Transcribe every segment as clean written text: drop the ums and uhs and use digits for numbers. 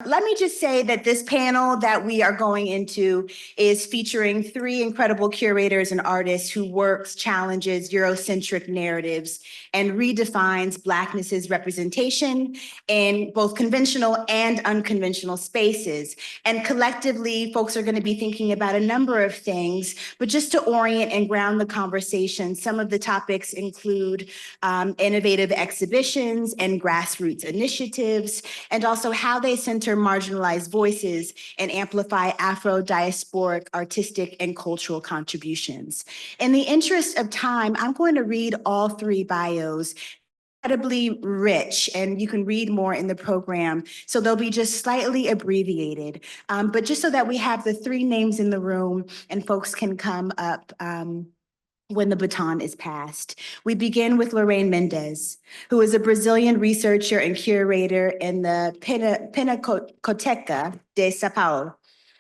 let me just say that this panel that we are going into is featuring three incredible curators and artists who works, challenges Eurocentric narratives and redefines Blackness's representation in both conventional and unconventional spaces. And collectively, folks are going to be thinking about a number of things, but just to orient and ground the conversation, some of the topics include innovative exhibitions and grassroots initiatives, and also how they center marginalized voices and amplify Afro-diasporic artistic and cultural contributions. In the interest of time, I'm going to read all three bios. Incredibly rich, and you can read more in the program, so they'll be just slightly abbreviated. But just so that we have the three names in the room and folks can come up when the baton is passed. We begin with Lorraine Mendes, who is a Brazilian researcher and curator in the Pinacoteca de Sao Paulo.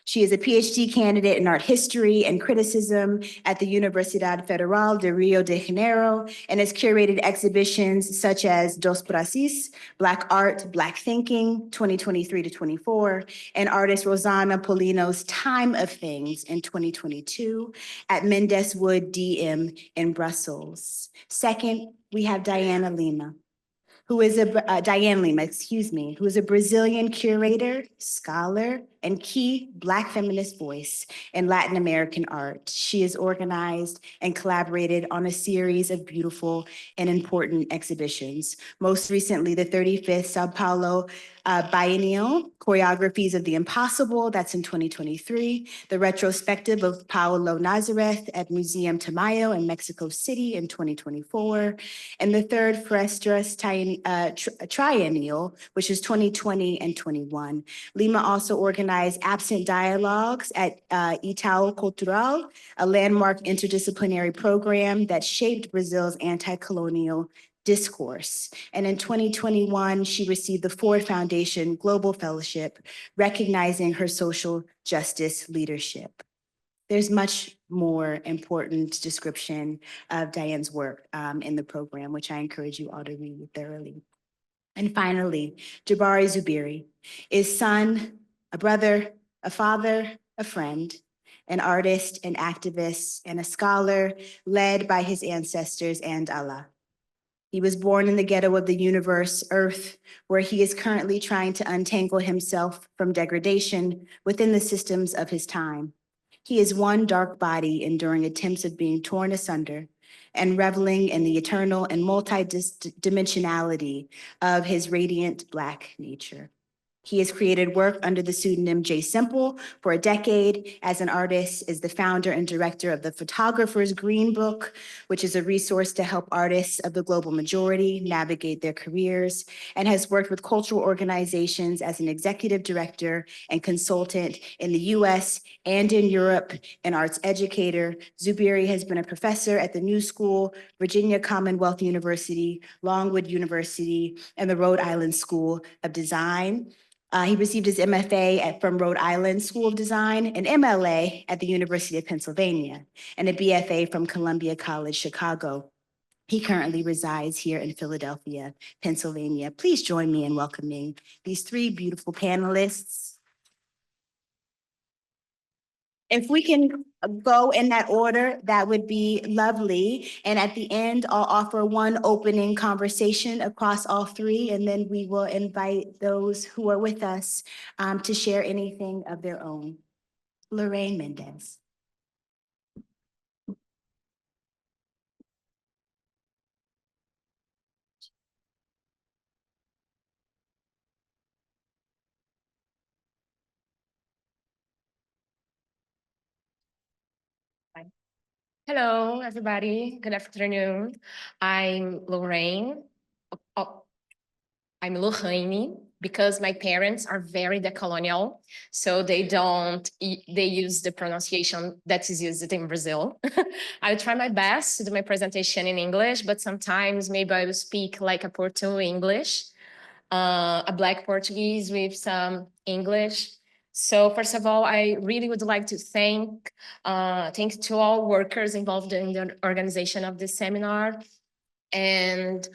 She is a PhD candidate in art history and criticism at the Universidade Federal de Rio de Janeiro and has curated exhibitions such as Dos Brasis, Black Art, Black Thinking, 2023 to 24, and artist Rosana Polino's Time of Things in 2022 at Mendes Wood DM in Brussels. Second, we have Diane Lima, who is a Brazilian curator, scholar, and key Black feminist voice in Latin American art. She has organized and collaborated on a series of beautiful and important exhibitions. Most recently, the 35th Sao Paulo Biennial, Choreographies of the Impossible, that's in 2023, the retrospective of Paulo Nazareth at Museum Tamayo in Mexico City in 2024, and the third Frestas Triennial, which is 2020 and 21. Lima also organized Absent Dialogues at Itaú Cultural, a landmark interdisciplinary program that shaped Brazil's anti-colonial discourse. And in 2021, she received the Ford Foundation Global Fellowship, recognizing her social justice leadership. There's much more important description of Diane's work in the program, which I encourage you all to read thoroughly. And finally, Jabari Zuberi is son, a brother, a father, a friend, an artist, an activist, and a scholar led by his ancestors and Allah. He was born in the ghetto of the universe, Earth, where he is currently trying to untangle himself from degradation within the systems of his time. He is one dark body enduring attempts of being torn asunder and reveling in the eternal and multidimensionality of his radiant Black nature. He has created work under the pseudonym J. Simple for a decade. As an artist, is the founder and director of the Photographer's Green Book, which is a resource to help artists of the global majority navigate their careers, and has worked with cultural organizations as an executive director and consultant in the US and in Europe, an arts educator. Zuberi has been a professor at the New School, Virginia Commonwealth University, Longwood University, and the Rhode Island School of Design. He received his MFA from Rhode Island School of Design, an MLA at the University of Pennsylvania, and a BFA from Columbia College, Chicago. He currently resides here in Philadelphia, Pennsylvania. Please join me in welcoming these three beautiful panelists. If we can go in that order, that would be lovely. And at the end, I'll offer one opening conversation across all three, and then we will invite those who are with us to share anything of their own. Lorraine Mendes. Hello, everybody. Good afternoon. I'm Lorraine. I'm Lorraine because my parents are very decolonial, so they use the pronunciation that is used in Brazil. I'll try my best to do my presentation in English, but sometimes maybe I will speak like a Porto English, a Black Portuguese with some English. So first of all, I really would like to thank to all workers involved in the organization of this seminar. And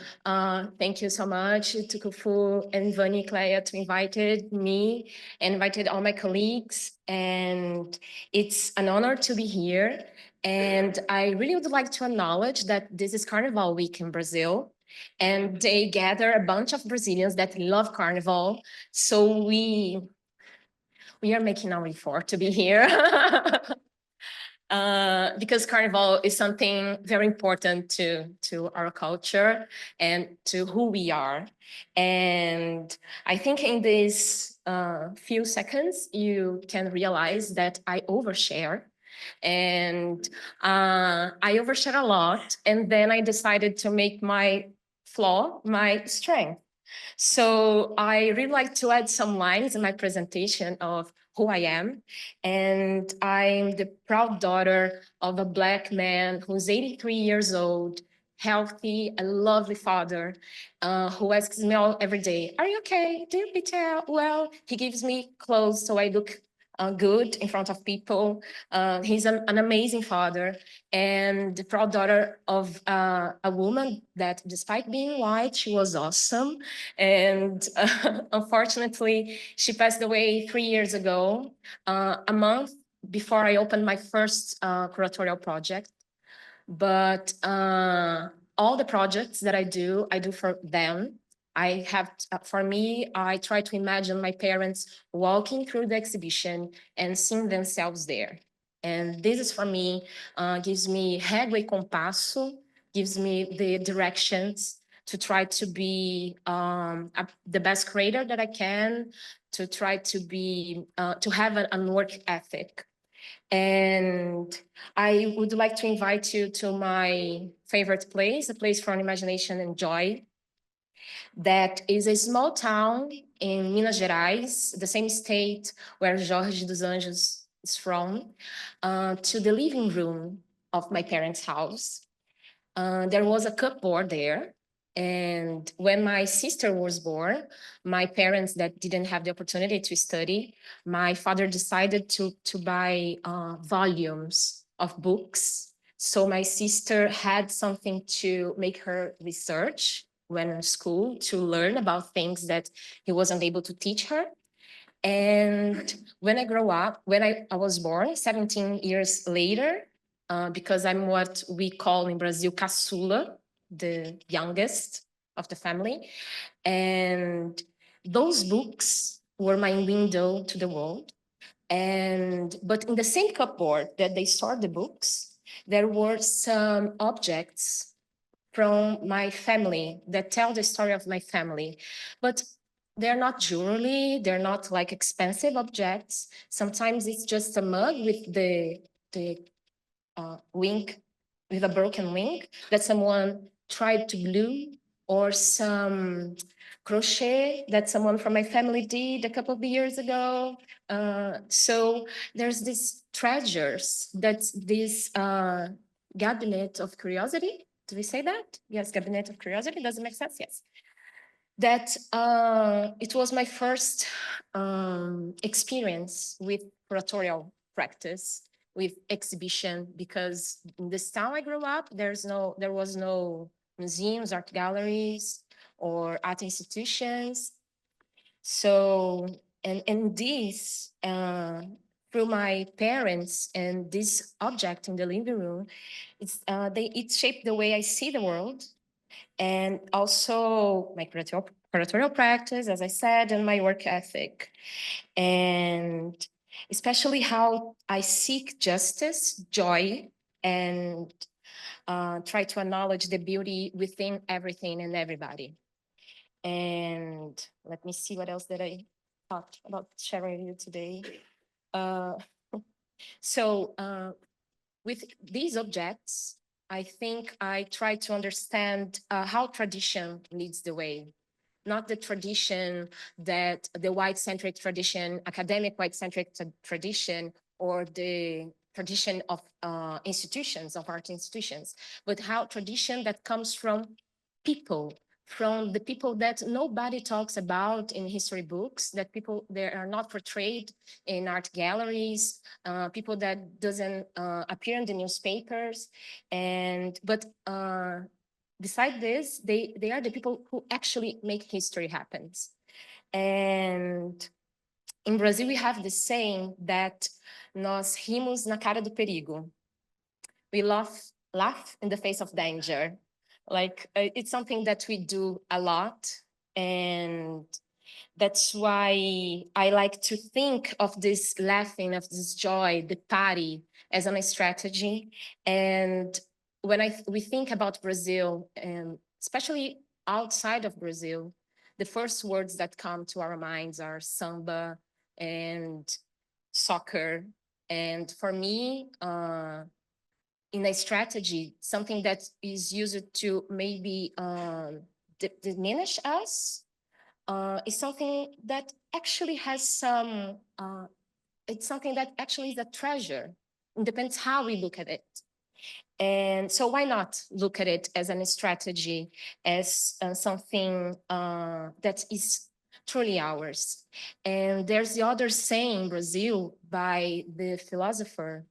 thank you so much to Kufu and Vani Clea to invited me, and invited all my colleagues. And it's an honor to be here. And I really would like to acknowledge that this is Carnival Week in Brazil. And they gather a bunch of Brazilians that love Carnival. So we are making our effort to be here. Because Carnival is something very important to our culture and to who we are. And I think in these few seconds, you can realize that I overshare. And I overshare a lot. And then I decided to make my flaw my strength. So I really like to add some lines in my presentation of who I am. And I'm the proud daughter of a Black man who's 83 years old, healthy, a lovely father, who asks me all every day, "Are you okay? Do you eat well?" He gives me clothes so I look good in front of people. He's an amazing father and the proud daughter of a woman that, despite being white, she was awesome. And unfortunately, she passed away 3 years ago, a month before I opened my first curatorial project. But all the projects that I do for them. I have, for me, I try to imagine my parents walking through the exhibition and seeing themselves there. And this is for me, gives me régua e compasso, gives me the directions to try to be the best creator that I can, to try to be, to have an work ethic. And I would like to invite you to my favorite place, a place for imagination and joy. That is a small town in Minas Gerais, the same state where Jorge dos Anjos is from, to the living room of my parents' house. There was a cupboard there. And when my sister was born, my parents that didn't have the opportunity to study, my father decided to buy volumes of books. So my sister had something to make her research when in school, to learn about things that he wasn't able to teach her. And when I grew up, when I was born 17 years later, because I'm what we call in Brazil caçula, the youngest of the family. And those books were my window to the world. But in the same cupboard that they stored the books, there were some objects from my family that tell the story of my family. But they're not jewelry, they're not like expensive objects. Sometimes it's just a mug with the wing, with a broken wing that someone tried to glue, or some crochet that someone from my family did a couple of years ago. So there's these treasures, that's this cabinet of curiosity. Do we say that? Yes, cabinet of curiosity. Does it make sense? Yes. That it was my first experience with curatorial practice, with exhibition, because in this town I grew up, there was no museums, art galleries, or art institutions. So, and this, through my parents and this object in the living room, it shaped the way I see the world, and also my curatorial practice, as I said, and my work ethic. And especially how I seek justice, joy, and try to acknowledge the beauty within everything and everybody. And let me see what else that I thought about sharing with you today. Uh, with these objects, I think I try to understand how tradition leads the way. Not the tradition that the white-centric tradition, academic white-centric tradition, or the tradition of institutions, of art institutions, but how tradition that comes from people, from the people that nobody talks about in history books, that people they are not portrayed in art galleries, people that doesn't appear in the newspapers, but beside this, they are the people who actually make history happen. And in Brazil, we have the saying that nós rimos na cara do perigo. We laugh in the face of danger. Like it's something that we do a lot. And that's why I like to think of this laughing, of this joy, the party as a strategy. And when we think about Brazil, and especially outside of Brazil, the first words that come to our minds are samba and soccer. And for me, in a strategy, something that is used to maybe diminish us is something that actually has some, it's something that actually is a treasure. It depends how we look at it. And so why not look at it as a strategy, as something that is truly ours? And there's the other saying in Brazil by the philosopher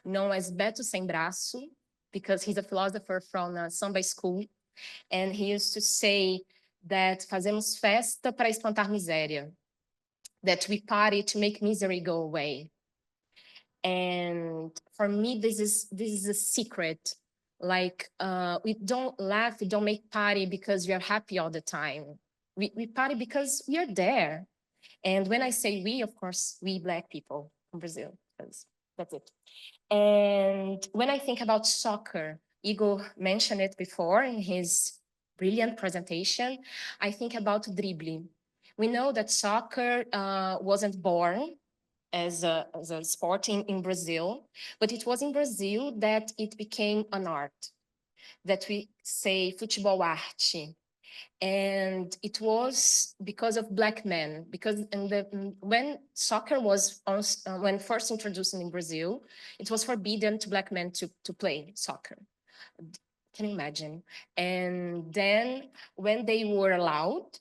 known as Beto Sem Braço, because he's a philosopher from a samba school. And he used to say that fazemos festa para espantar miséria, that we party to make misery go away. And for me, this is a secret. Like we don't laugh, we don't make party because we are happy all the time. We party because we are there. And when I say we, of course, we Black people in Brazil, because that's it. And when I think about soccer, Igor mentioned it before in his brilliant presentation, I think about dribbling. We know that soccer wasn't born as a sport in Brazil, but it was in Brazil that it became an art, that we say futebol arte. And it was because of Black men, because when soccer was when first introduced in Brazil, it was forbidden to Black men to play soccer. Can you imagine? And then when they were allowed,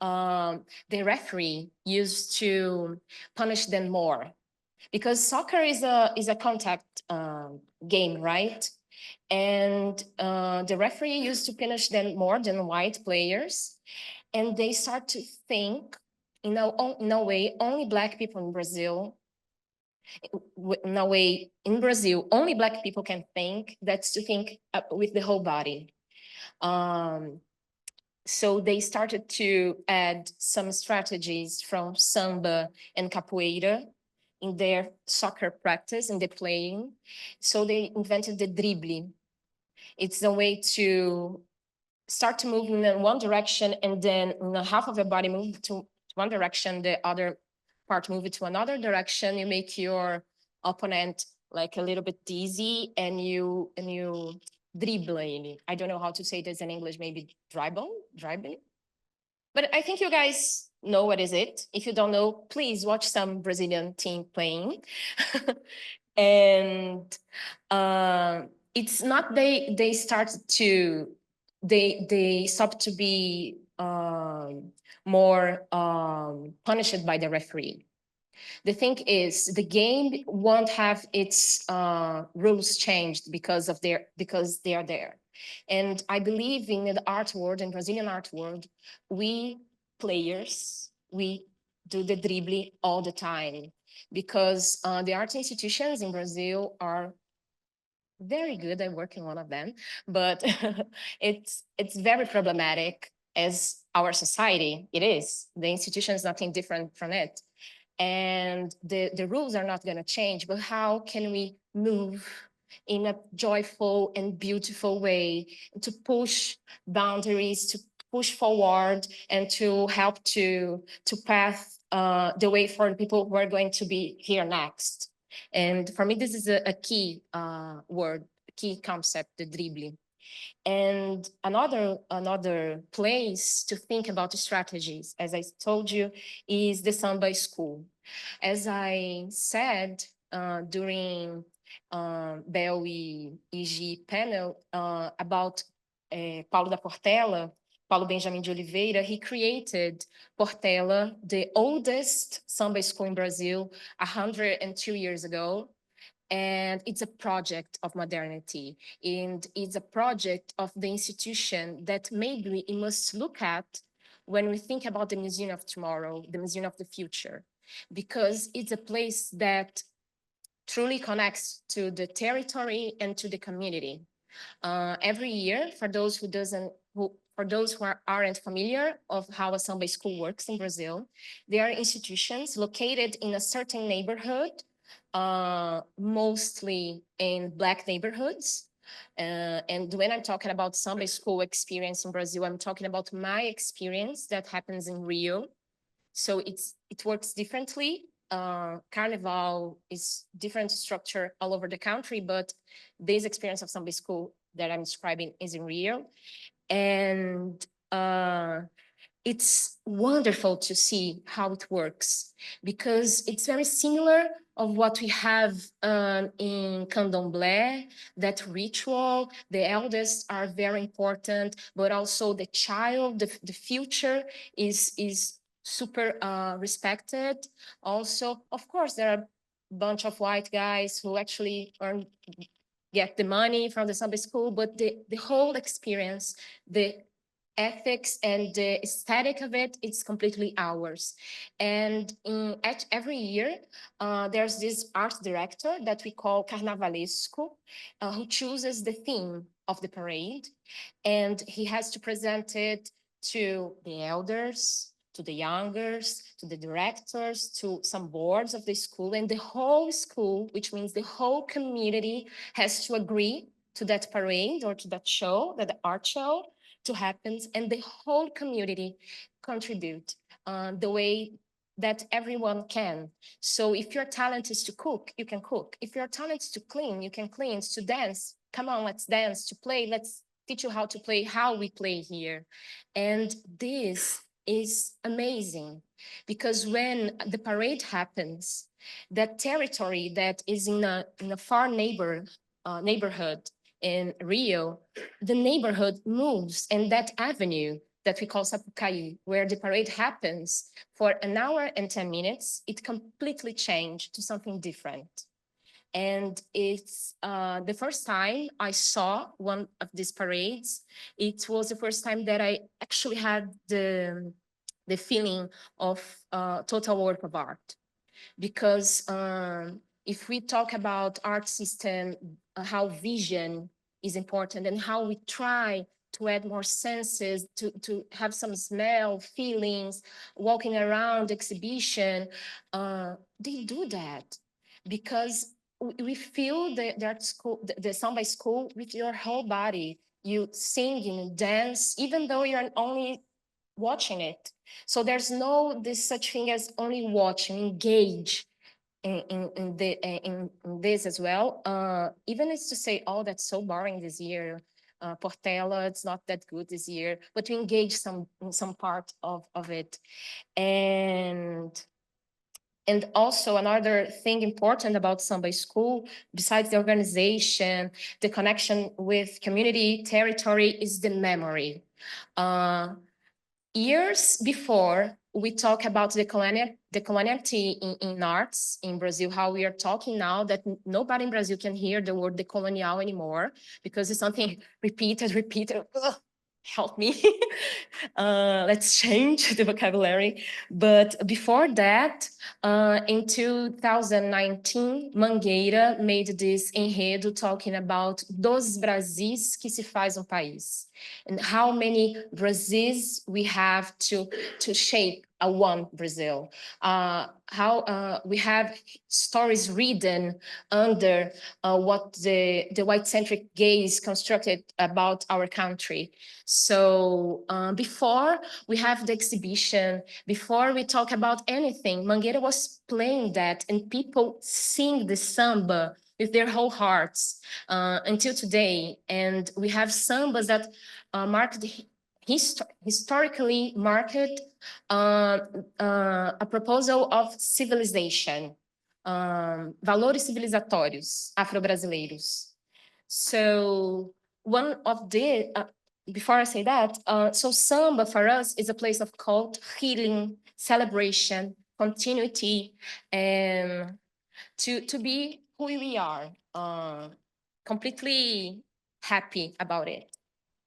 the referee used to punish them more, because soccer is a contact game, right? And the referee used to punish them more than white players. And they start to think, in a way, only Black people in Brazil, in a way, in Brazil, only Black people can think, that's to think with the whole body. So they started to add some strategies from samba and capoeira in their soccer practice, in the playing. So they invented the dribbling. It's a way to start to move in one direction, and then half of your body move to one direction, the other part move it to another direction. You make your opponent like a little bit dizzy, and you dribbling. I don't know how to say this in English, maybe driving. But I think you guys know what is it. If you don't know, please watch some Brazilian team playing. And it's not they stop to be more punished by the referee. The thing is, the game won't have its rules changed because they are there. And I believe in the art world, in Brazilian art world, we players, we do the dribbling all the time, because the art institutions in Brazil are very good. I work in one of them, but it's very problematic as our society. It is. The institution is nothing different from it. And the rules are not going to change, but how can we move in a joyful and beautiful way to push boundaries, to push forward, and to help to path the way for the people who are going to be here next. And for me, this is a key word, key concept, the dribbling. And another place to think about strategies, as I told you, is the samba school. As I said during Bel e Igi panel about Paulo da Portela, Paulo Benjamin de Oliveira, he created Portela, the oldest samba school in Brazil, 102 years ago. And it's a project of modernity, and it's a project of the institution that maybe we must look at when we think about the museum of tomorrow, the museum of the future, because it's a place that truly connects to the territory and to the community. Every year, for those who aren't familiar of how a Samba school works in Brazil, there are institutions located in a certain neighborhood, mostly in Black neighborhoods. And when I'm talking about Samba school experience in Brazil, I'm talking about my experience that happens in Rio. So it works differently. Carnival is different structure all over the country, but this experience of Samba school that I'm describing is in Rio. And it's wonderful to see how it works, because it's very similar of what we have in candomblé, that ritual. The elders are very important, but also the child, the future is super respected. Also, of course, there are a bunch of white guys who actually get the money from the Sunday school, but the whole experience, the ethics and the aesthetic of it, it's completely ours. And every year, there's this art director that we call carnavalesco, who chooses the theme of the parade, and he has to present it to the elders, to the youngers, to the directors, to some boards of the school, and the whole school, which means the whole community, has to agree to that parade or to that show, that art show to happen, and the whole community contribute the way that everyone can. So if your talent is to cook, you can cook. If your talent is to clean, you can clean. To dance, come on, let's dance. To play, let's teach you how to play, how we play here. And this is amazing, because when the parade happens, that territory that is in a far neighborhood in Rio, the neighborhood moves, and that avenue that we call Sapucaí, where the parade happens, for an hour and 10 minutes, it completely changed to something different. And it's the first time I saw one of these parades. It was the first time that I actually had the feeling of total work of art. Because if we talk about art system, how vision is important and how we try to add more senses, to have some smell, feelings, walking around exhibition, they do that because we feel the art school, the Samba school with your whole body. You sing and dance, even though you're only watching it. So there's no this such thing as only watching, engage in this as well. Even it's to say, oh, that's so boring this year. Portela, it's not that good this year, but to engage some part of it. And also another thing important about Samba School, besides the organization, the connection with community, territory, is the memory. Years before we talk about the coloniality in arts in Brazil, how we are talking now that nobody in Brazil can hear the word decolonial anymore because it's something repeated. Ugh, help me. Let's change the vocabulary. But before that, in 2019, Mangueira made this enredo talking about dos Brasis que se faz país, and how many Brazils we have to shape a one Brazil. How we have stories written under what the white-centric gaze constructed about our country. So before we have the exhibition, before we talk about anything, Mangueira was playing that, and people sing the samba with their whole hearts until today. And we have sambas that marked historically marked a proposal of civilization, valores civilizatórios afro-brasileiros. So one of the, before I say that, so samba for us is a place of cult, healing, celebration, continuity, and to be who we are, completely happy about it.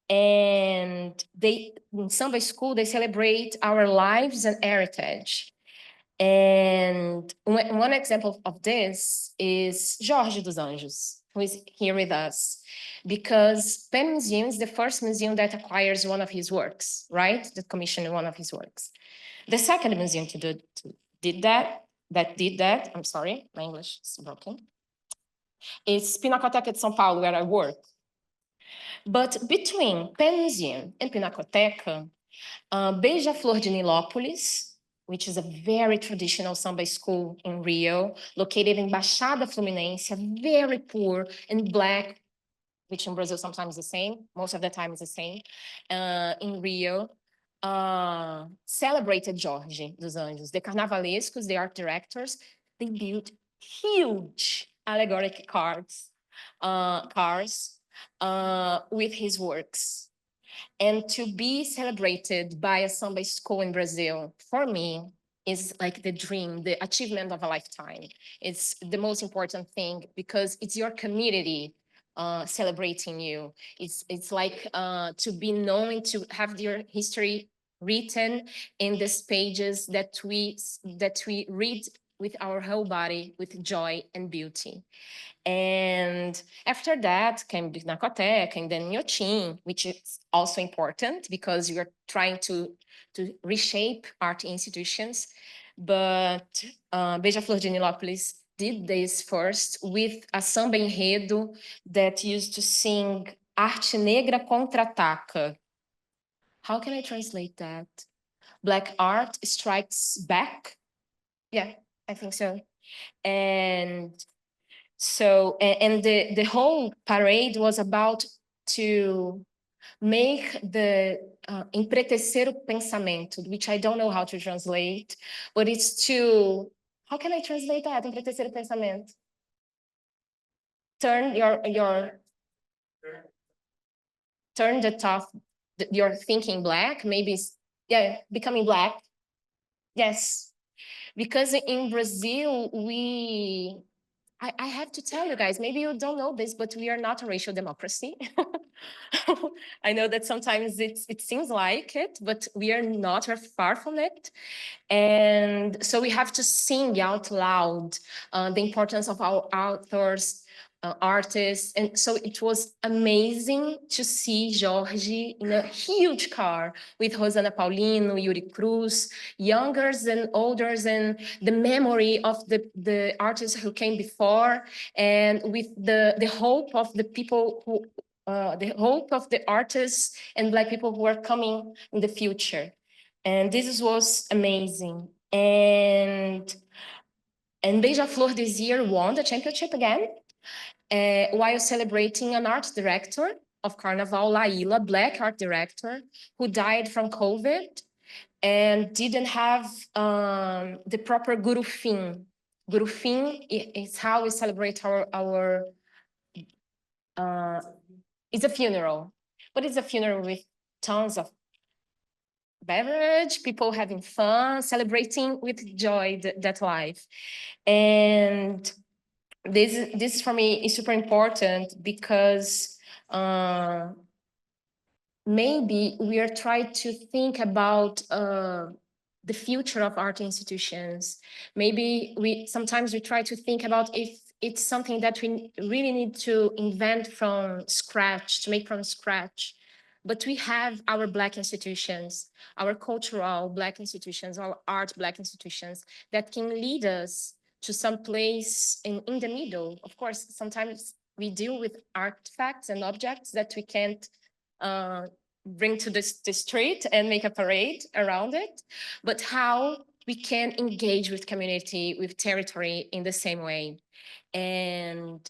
And they, in Samba school, they celebrate our lives and heritage. And one example of this is Jorge dos Anjos, who is here with us, because Penn Museum is the first museum that acquires one of his works, right? That commissioned one of his works. The second museum did that, I'm sorry, my English is broken, is Pinacoteca de São Paulo, where I work. But between Penn Museum and Pinacoteca, Beija-Flor de Nilópolis, which is a very traditional samba school in Rio, located in Baixada Fluminense, very poor and black, which in Brazil sometimes is the same, most of the time is the same, in Rio, celebrated Jorge dos Anjos. The Carnavalescos, the art directors, they built huge allegoric cars with his works. And to be celebrated by a samba school in Brazil, for me, is like the dream, the achievement of a lifetime. It's the most important thing because it's your community celebrating you. It's like to be known, to have your history written in these pages that we read with our whole body, with joy and beauty. And after that came Pinacoteca and then Inhotim, which is also important because you're trying to reshape art institutions. But Beija-Flor de Nilópolis did this first with a samba enredo that used to sing Arte Negra Contra-Ataca. How can I translate that? Black art strikes back? Yeah, I think so. And so, and the whole parade was about to make the empretecer o pensamento, which I don't know how to translate, but it's to, how can I translate that? Empretecer o pensamento. Turn turn the top, your thinking black, maybe, yeah, becoming black. Yes, because in Brazil, I have to tell you guys, maybe you don't know this, but we are not a racial democracy. I know that sometimes it seems like it, but we are not, we're far from it. And so we have to sing out loud the importance of our authors, artists. And so it was amazing to see Jorge in a huge car with Rosana Paulino, Yuri Cruz, youngers and olders, and the memory of the artists who came before, and with the hope of the people who, the hope of the artists and Black people who are coming in the future. And this was amazing. And Beija-Flor this year won the championship again, while celebrating an art director of Carnival, Laila, Black art director, who died from COVID and didn't have the proper Gurufim. Gurufim is how we celebrate our it's a funeral, but it's a funeral with tons of beverage, people having fun, celebrating with joy that life. And this for me is super important because maybe we are trying to think about the future of art institutions. Maybe sometimes we try to think about if it's something that we really need to invent from scratch, to make from scratch. But we have our Black institutions, our cultural Black institutions, our art Black institutions that can lead us to some place in the middle. Of course, sometimes we deal with artifacts and objects that we can't bring to the street and make a parade around it, but how we can engage with community, with territory in the same way. And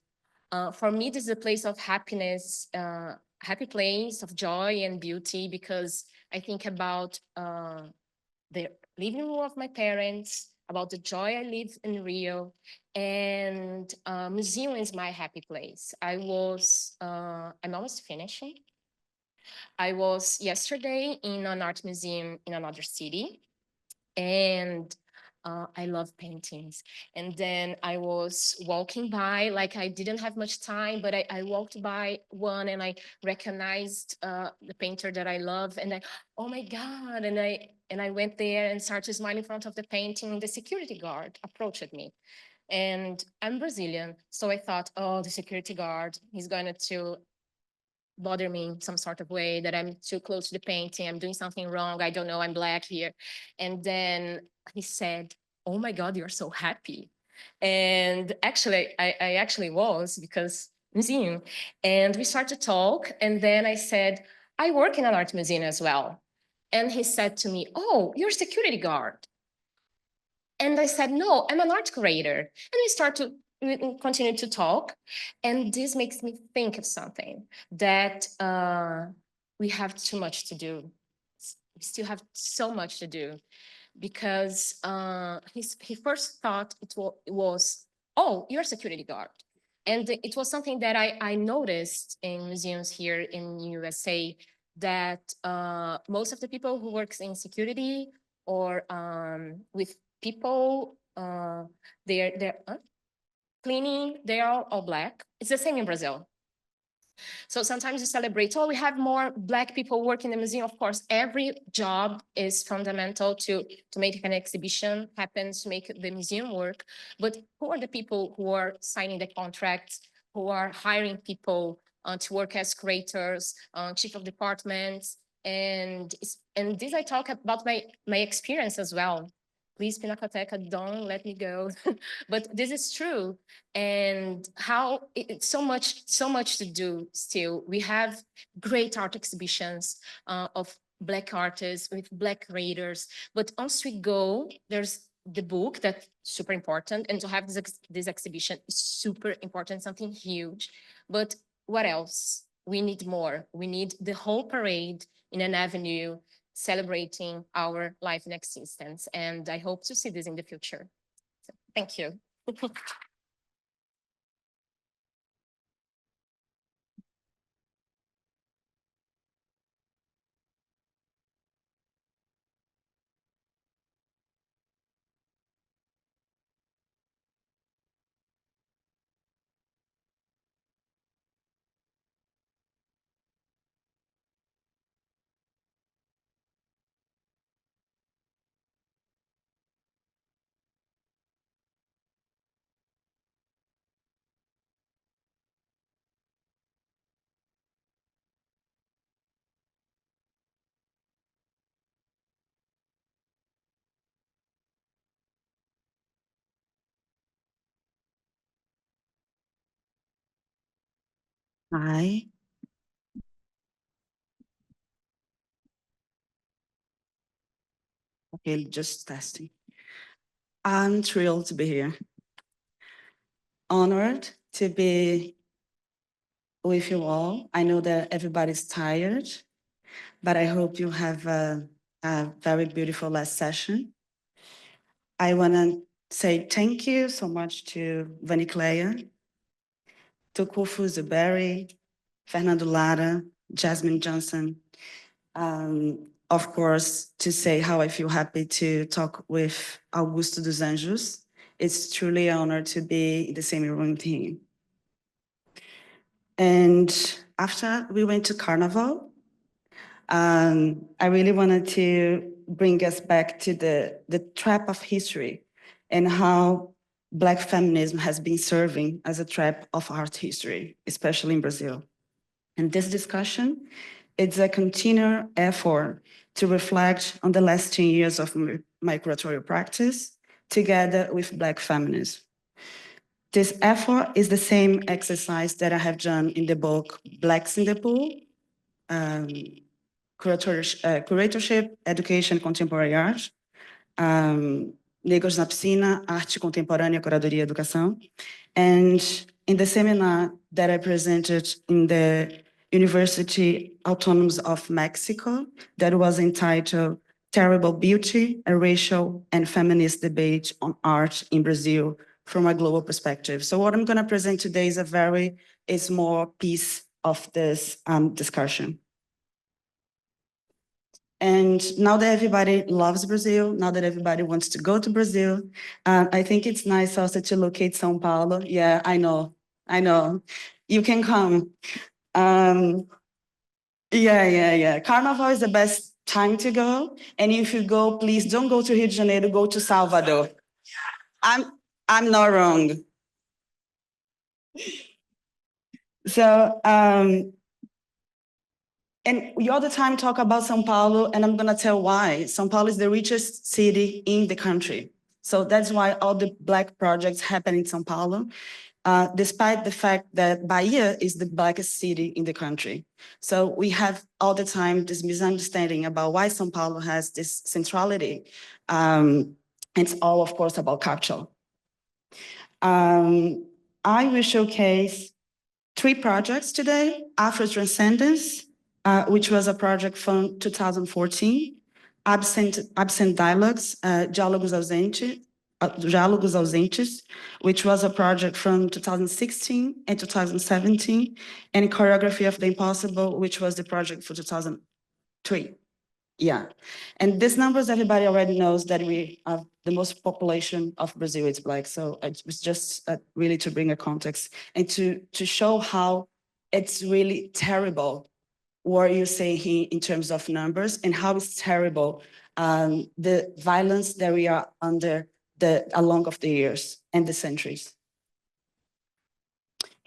for me, this is a place of happiness, happy place of joy and beauty, because I think about the living room of my parents, about the joy I live in Rio, and museum is my happy place. I'm almost finishing. I was yesterday in an art museum in another city, and I love paintings. And then I was walking by, like I didn't have much time, but I walked by one and I recognized the painter that I love. And I, oh my God. And I went there and started smiling in front of the painting. The security guard approached me. And I'm Brazilian. So I thought, oh, the security guard, he's going to bother me in some sort of way, that I'm too close to the painting, I'm doing something wrong, I don't know, I'm Black here. And then he said, oh my God, you're so happy. And actually, I actually was, because museum. And we started to talk, and then I said, I work in an art museum as well. And he said to me, oh, you're a security guard. And I said, no, I'm an art curator. And we continue to talk. And this makes me think of something, that we have too much to do. We still have so much to do, because he first thought it was, oh, you're a security guard. And it was something that I noticed in museums here in USA, that most of the people who works in security or with people, they're cleaning, they are all Black. It's the same in Brazil. So sometimes you celebrate, oh, we have more Black people working in the museum. Of course, every job is fundamental to make an exhibition happen, to make the museum work. But who are the people who are signing the contracts, who are hiring people to work as curators, chief of departments? And this I talk about my experience as well. Please, Pinacoteca, don't let me go. But this is true. And how it's so much to do still. We have great art exhibitions of Black artists with Black creators. But once we go, there's the book that's super important. And to have this exhibition is super important, something huge. But what else? We need more. We need the whole parade in an avenue celebrating our life and existence. And I hope to see this in the future. So, thank you. Hi. Okay, just testing. I'm thrilled to be here. Honored to be with you all. I know that everybody's tired, but I hope you have a very beautiful last session. I want to say thank you so much to Vanicleia, to Kufu Zuberi, Fernando Lara, Jasmine Johnson. Of course, to say how I feel happy to talk with Augusto dos Anjos. It's truly an honor to be in the same room with him. And after we went to Carnival, I really wanted to bring us back to the trap of history and how Black feminism has been serving as a trap of art history, especially in Brazil. And this discussion, it's a continual effort to reflect on the last 10 years of my curatorial practice together with Black feminism. This effort is the same exercise that I have done in the book Blacks in the Pool, Curatorship, Education, Contemporary Art, Negros na Piscina, Arte Contemporânea, Curadoria e Educação. And in the seminar that I presented in the University Autonomous of Mexico, that was entitled Terrible Beauty, a Racial and Feminist Debate on Art in Brazil from a Global Perspective. So what I'm going to present today is a very small piece of this discussion. And now that everybody loves Brazil, now that everybody wants to go to Brazil, I think it's nice also to locate São Paulo. Yeah, I know. You can come. Yeah. Carnival is the best time to go. And if you go, please don't go to Rio de Janeiro, go to Salvador. I'm not wrong. So, and we all the time talk about São Paulo, and I'm gonna tell why. São Paulo is the richest city in the country. So that's why all the Black projects happen in São Paulo, despite the fact that Bahia is the blackest city in the country. So we have all the time this misunderstanding about why São Paulo has this centrality. It's all, of course, about culture. I will showcase 3 projects today: Afro Transcendence, which was a project from 2014, Absent Dialogues, Diálogos Ausentes, which was a project from 2016 and 2017, and Choreography of the Impossible, which was the project for 2003. Yeah, and these numbers, everybody already knows that we have the most population of Brazil is Black. So it was just really to bring a context and to show how it's really terrible what you say here in terms of numbers, and how it's terrible the violence that we are under along of the years and the centuries.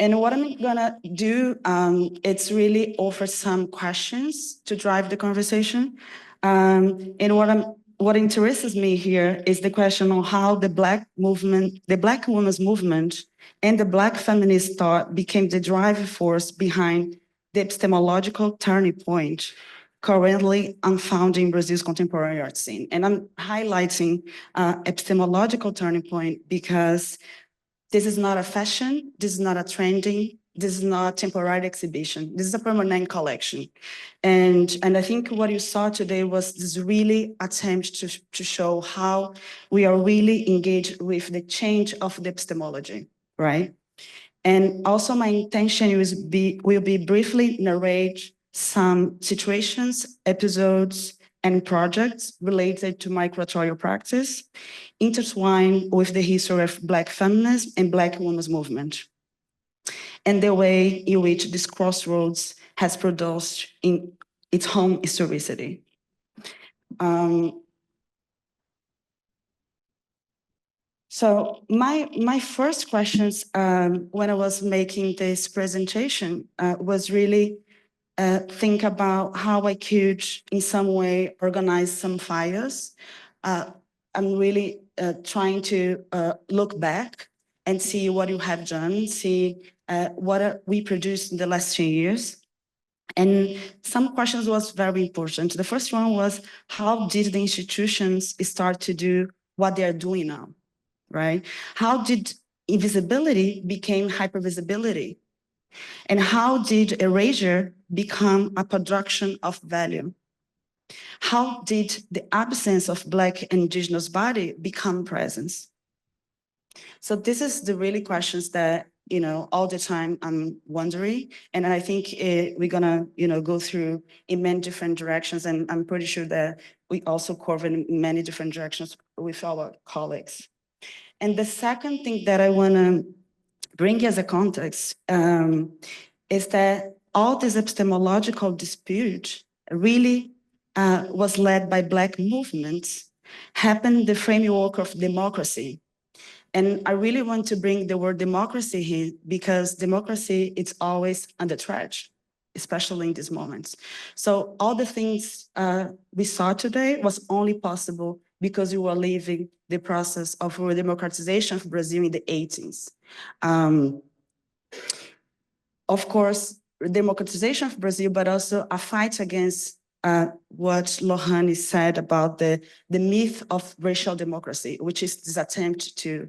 And what I'm gonna do, it's really offer some questions to drive the conversation. And what interests me here is the question on how the Black movement, the Black women's movement, and the Black feminist thought became the driving force behind the epistemological turning point currently unfolding Brazil's contemporary art scene. And I'm highlighting epistemological turning point because this is not a fashion, this is not a trending, this is not a temporary exhibition, this is a permanent collection. And I think what you saw today was this really attempt to show how we are really engaged with the change of the epistemology, right? And also my intention will be briefly narrate some situations, episodes, and projects related to my curatorial practice, intertwined with the history of Black feminism and Black women's movement, and the way in which this crossroads has produced in its own historicity. So my first questions when I was making this presentation was really think about how I could in some way organize some files. I'm really trying to look back and see what you have done, see what we produced in the last 2 years. And some questions was very important. The first one was, how did the institutions start to do what they are doing now, right? How did invisibility become hypervisibility? And how did erasure become a production of value? How did the absence of Black and Indigenous body become presence? So this is the really questions that, you know, all the time I'm wondering. And I think we're gonna, you know, go through in many different directions. And I'm pretty sure that we also cover in many different directions with our colleagues. And the second thing that I wanna bring as a context is that all this epistemological dispute really was led by Black movements, happened in the framework of democracy. And I really want to bring the word democracy here because democracy is always under threat, especially in these moments. So all the things we saw today was only possible because we were living the process of democratization of Brazil in the 80s. Of course, democratization of Brazil, but also a fight against what Lorraine said about the myth of racial democracy, which is this attempt to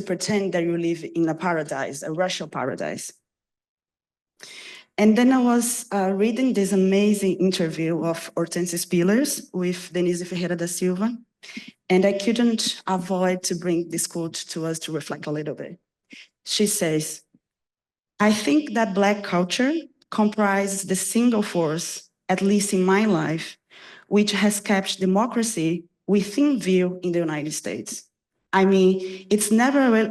pretend that you live in a paradise, a racial paradise. And then I was reading this amazing interview of Hortense Pillars with Denise Ferreira da Silva, and I couldn't avoid to bring this quote to us to reflect a little bit. She says, "I think that Black culture comprises the single force at least in my life, which has kept democracy within view in the United States. I mean, it's never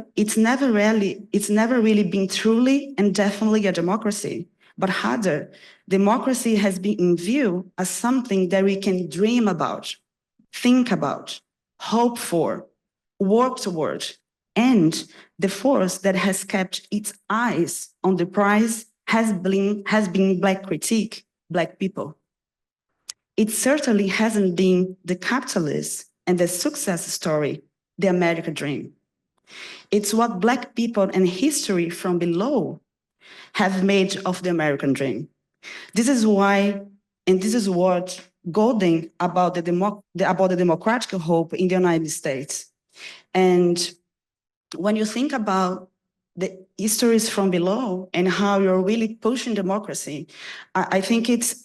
really been truly and definitely a democracy, but rather, democracy has been in view as something that we can dream about, think about, hope for, work toward, and the force that has kept its eyes on the prize has been Black critique, Black people. It certainly hasn't been the capitalist and the success story, the American dream. It's what Black people and history from below have made of the American dream. This is why, and this is what golden about the democratic hope in the United States. And when you think about the histories from below and how you're really pushing democracy, I think it's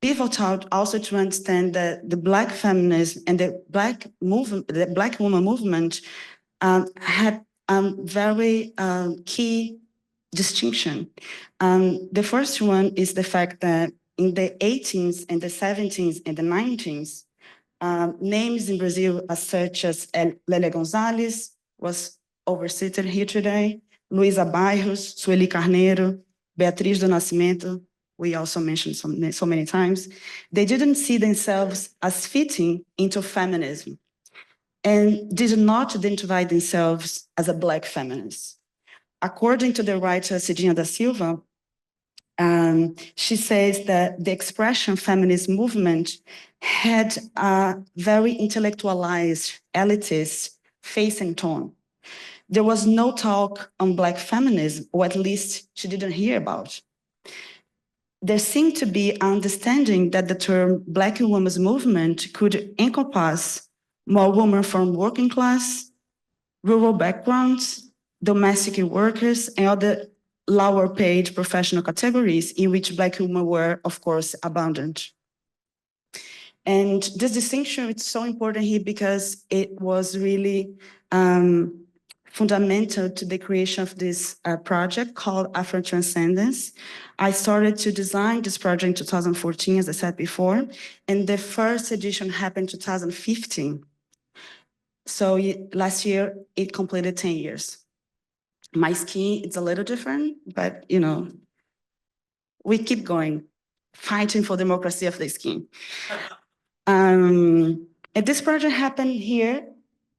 pivotal also to understand that the Black feminism and the Black movement, the Black woman movement had very key distinction. The first one is the fact that in the 18th and the 17th and the 19th, names in Brazil as such as Lélia Gonzalez was overseated here today, Luísa Bairros, Sueli Carneiro, Beatriz do Nascimento, we also mentioned so many times, they didn't see themselves as fitting into feminism and did not identify themselves as a Black feminist. According to the writer Cidinha da Silva, she says that the expression feminist movement had a very intellectualized, elitist face and tone. There was no talk on Black feminism, or at least she didn't hear about. There seemed to be understanding that the term Black women's movement could encompass more women from working class, rural backgrounds, domestic workers, and other lower paid professional categories in which Black women were, of course, abundant. And this distinction is so important here because it was really fundamental to the creation of this project called Afro-Transcendence. I started to design this project in 2014, as I said before, and the first edition happened in 2015. So last year, it completed 10 years. My skin, it's a little different, but you know, we keep going, fighting for democracy of the skin. And this project happened here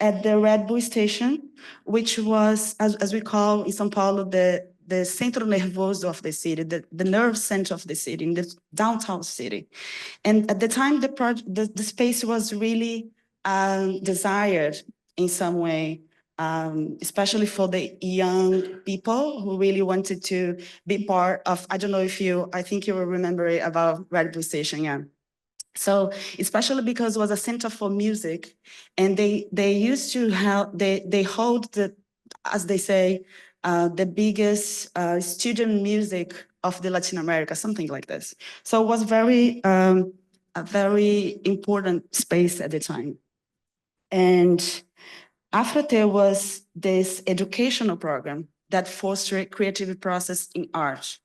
at the Red Bull station, which was, as we call in São Paulo, the centro nervoso of the city, the nerve center of the city, in the downtown city. And at the time, the space was really desired in some way, especially for the young people who really wanted to be part of, I don't know if I think you will remember it about Red Bull Station, yeah. So especially because it was a center for music, and they used to have, they hold the, as they say, the biggest student music of the Latin America, something like this. So it was a very important space at the time. And after there was this educational program that fostered creative process in art.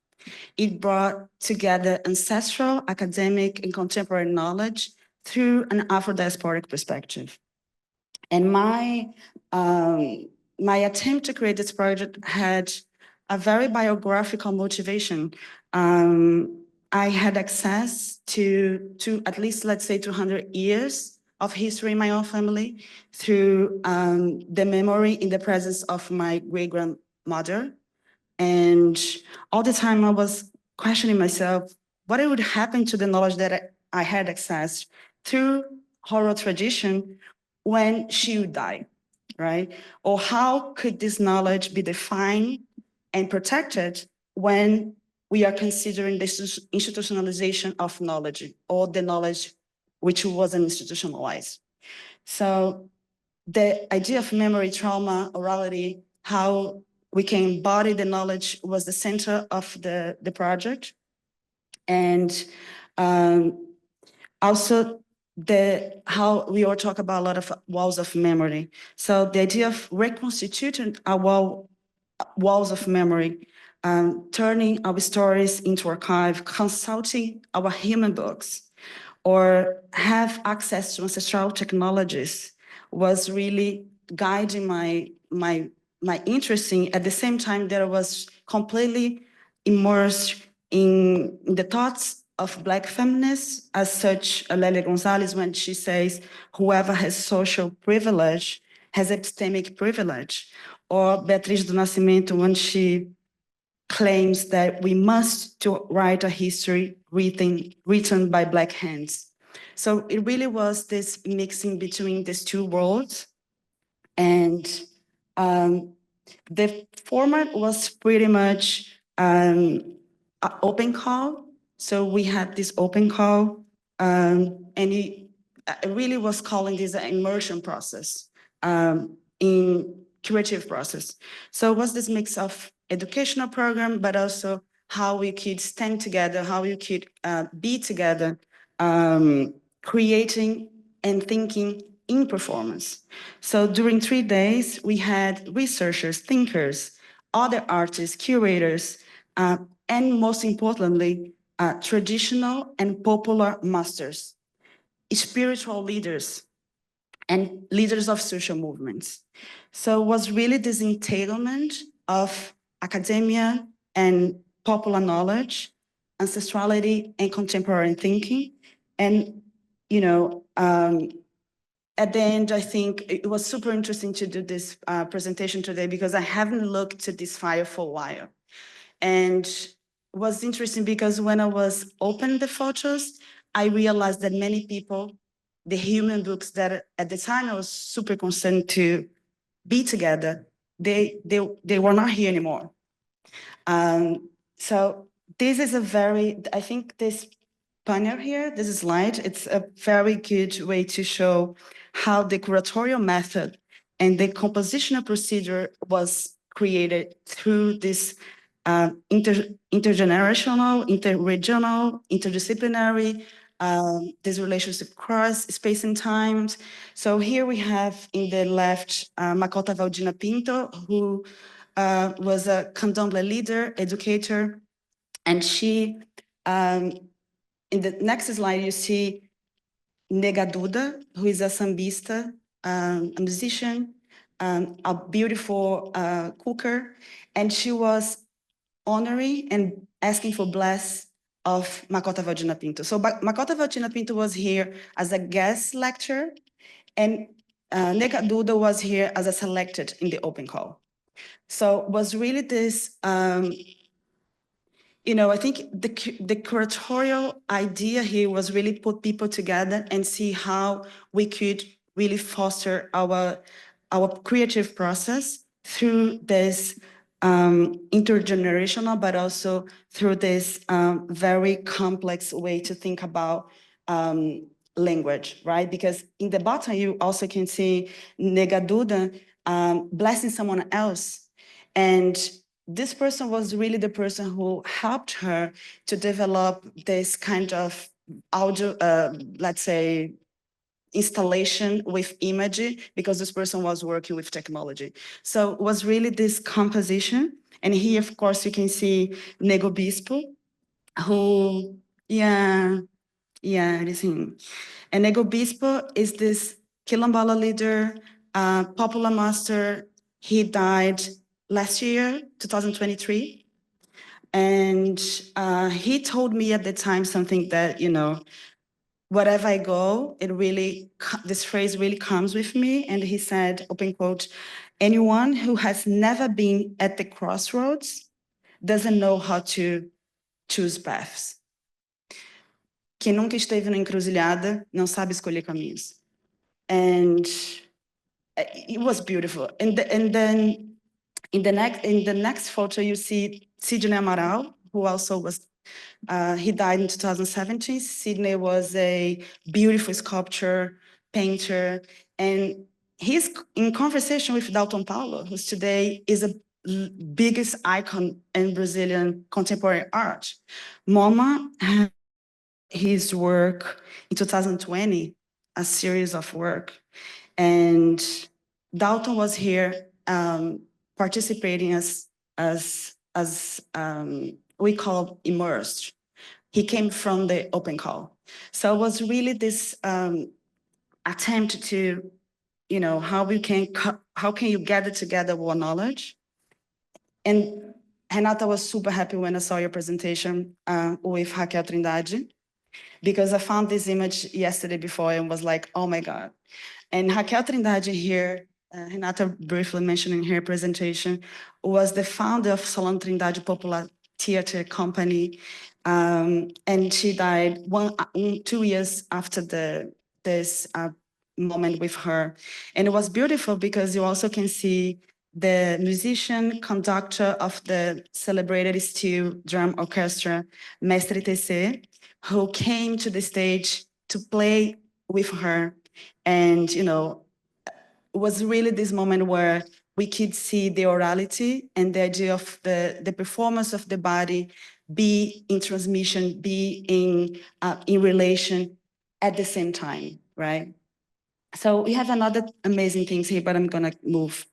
It brought together ancestral, academic, and contemporary knowledge through an Afro-diasporic perspective. And my attempt to create this project had a very biographical motivation. I had access to at least, let's say, 200 years of history in my own family through the memory in the presence of my great-grandmother. And all the time I was questioning myself, what would happen to the knowledge that I had access through oral tradition when she would die, right? Or how could this knowledge be defined and protected when we are considering the institutionalization of knowledge, or the knowledge which wasn't institutionalized? So the idea of memory, trauma, orality, how we can embody the knowledge was the center of the project. And also how we all talk about a lot of walls of memory. So the idea of reconstituting our walls of memory turning our stories into archive, consulting our human books, or have access to ancestral technologies was really guiding my interest in. At the same time that I was completely immersed in the thoughts of Black feminists, as such, Lélia Gonzalez, when she says, whoever has social privilege has epistemic privilege, or Beatriz do Nascimento, when she claims that we must to write a history written by Black hands. So it really was this mixing between these two worlds. And the format was pretty much an open call. So we had this open call, and it really was calling this an immersion process, in curative process. So it was this mix of educational program, but also how we could stand together, how we could be together, creating and thinking in performance. So during 3 days, we had researchers, thinkers, other artists, curators, and most importantly, traditional and popular masters, spiritual leaders, and leaders of social movements. So it was really this entanglement of academia and popular knowledge, ancestrality and contemporary thinking. And, you know, at the end, I think it was super interesting to do this presentation today because I haven't looked at this file for a while. And it was interesting because when I was opening the photos, I realized that many people, the human books that at the time I was super concerned to be together, they were not here anymore. So this is a very, I think this panel here, this slide, it's a very good way to show how the curatorial method and the compositional procedure was created through this intergenerational, interregional, interdisciplinary, this relationship across space and times. So here we have in the left, Makota Valdina Pinto, who was a candomblé leader, educator, and she, in the next slide, you see Nega Duda, who is a sambista, a musician, a beautiful cooker, and she was honoring and asking for bless of Makota Valdina Pinto. So Makota Valdina Pinto was here as a guest lecturer, and Nega Duda was here as a selected in the open call. So it was really this, you know, I think the curatorial idea here was really put people together and see how we could really foster our creative process through this intergenerational, but also through this very complex way to think about language, right? Because in the bottom, you also can see Nega Duda blessing someone else. And this person was really the person who helped her to develop this kind of audio, let's say, installation with image, because this person was working with technology. So it was really this composition. And here, of course, you can see Nego Bispo, who, yeah, it is him. And Nego Bispo is this Quilombola leader, popular master. He died last year, 2023. And he told me at the time something that, you know, wherever I go, it really, this phrase really comes with me. And he said, open quote, anyone who has never been at the crossroads doesn't know how to choose paths. Quem nunca esteve na encruzilhada não sabe escolher caminhos. And it was beautiful. And then in the next photo, you see Sidney Amaral, who also was, he died in 2017. Sidney was a beautiful sculptor, painter, and he's in conversation with Dalton Paulo, who today is a biggest icon in Brazilian contemporary art. MoMA had his work in 2020, a series of work, and Dalton was here participating as as we call immersed. He came from the open call. So it was really this attempt to, how can you gather together more knowledge? And Renata was super happy when I saw your presentation with Raquel Trindade, because I found this image yesterday before and was like, oh my God. And Raquel Trindade here, Renata briefly mentioned in her presentation, was the founder of Salão Trindade Popular Theater Company. And she died 2 years after this moment with her. And it was beautiful because you also can see the musician, conductor of the celebrated steel drum orchestra, Mestre TC, who came to the stage to play with her. And, it was really this moment where we could see the orality and the idea of the performance of the body be in transmission, be in relation at the same time, right? So we have another amazing things here, but I'm gonna move.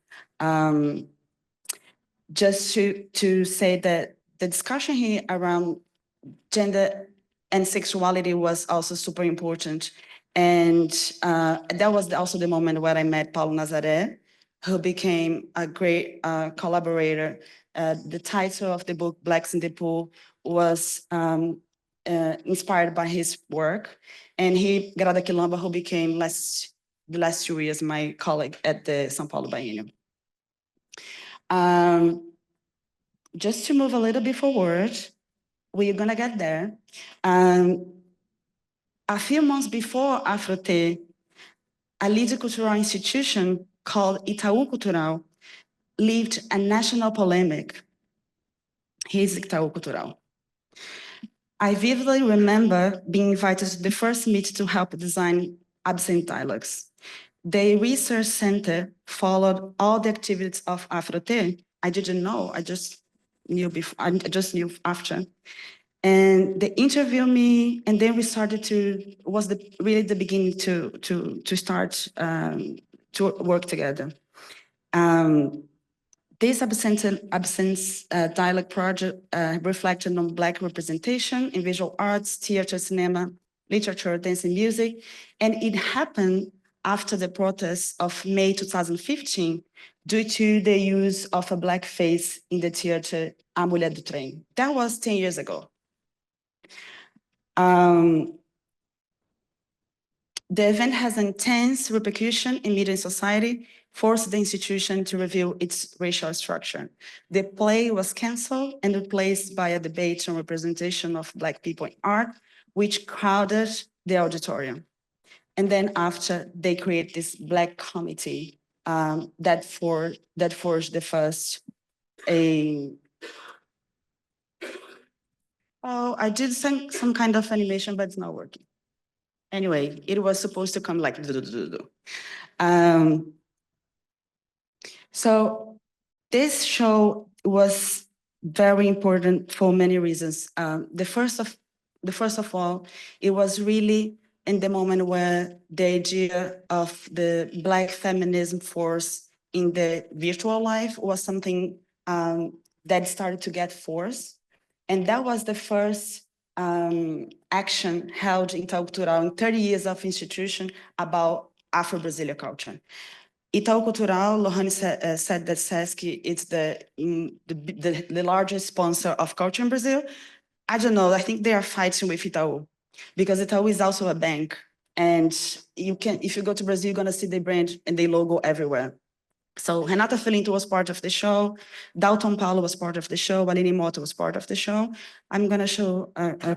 Just to say that the discussion here around gender and sexuality was also super important. And that was also the moment where I met Paulo Nazaré, who became a great collaborator. The title of the book, Blacks in the Pool, was inspired by his work. And he, Grada Quilomba, who became the last 2 years my colleague at the São Paulo Biennial. Just to move a little bit forward, we're gonna get there. A few months before Afrote, a leading cultural institution called Itaú Cultural lived a national polemic. Here's Itaú Cultural. I vividly remember being invited to the first meet to help design absent dialogues. The research center followed all the activities of Afrote. I didn't know, I just knew before, I just knew after. And they interviewed me, and then we started was really the beginning to start to work together. This absence dialogue project reflected on Black representation in visual arts, theater, cinema, literature, dance, and music. And it happened after the protests of May 2015 due to the use of a Black face in the theater A Mulher do Trem. That was 10 years ago. The event has intense repercussion in media and society, forced the institution to review its racial structure. The play was canceled and replaced by a debate on representation of Black people in art, which crowded the auditorium. And then after, they create this Black committee that forged the first I did some kind of animation, but it's not working. Anyway, it was supposed to come like so this show was very important for many reasons. The first of all, it was really in the moment where the idea of the Black feminism force in the virtual life was something that started to get force. And that was the first action held in Itaú Cultural in 30 years of institution about Afro-Brazilian culture. Itaú Cultural, Lorraine said that SESC is the largest sponsor of culture in Brazil. I don't know, I think they are fighting with Itaú because Itaú is also a bank. And if you go to Brazil, you're gonna see the brand and the logo everywhere. So Renata Felinto was part of the show. Dalton Paulo was part of the show. Aline Moto was part of the show. I'm gonna show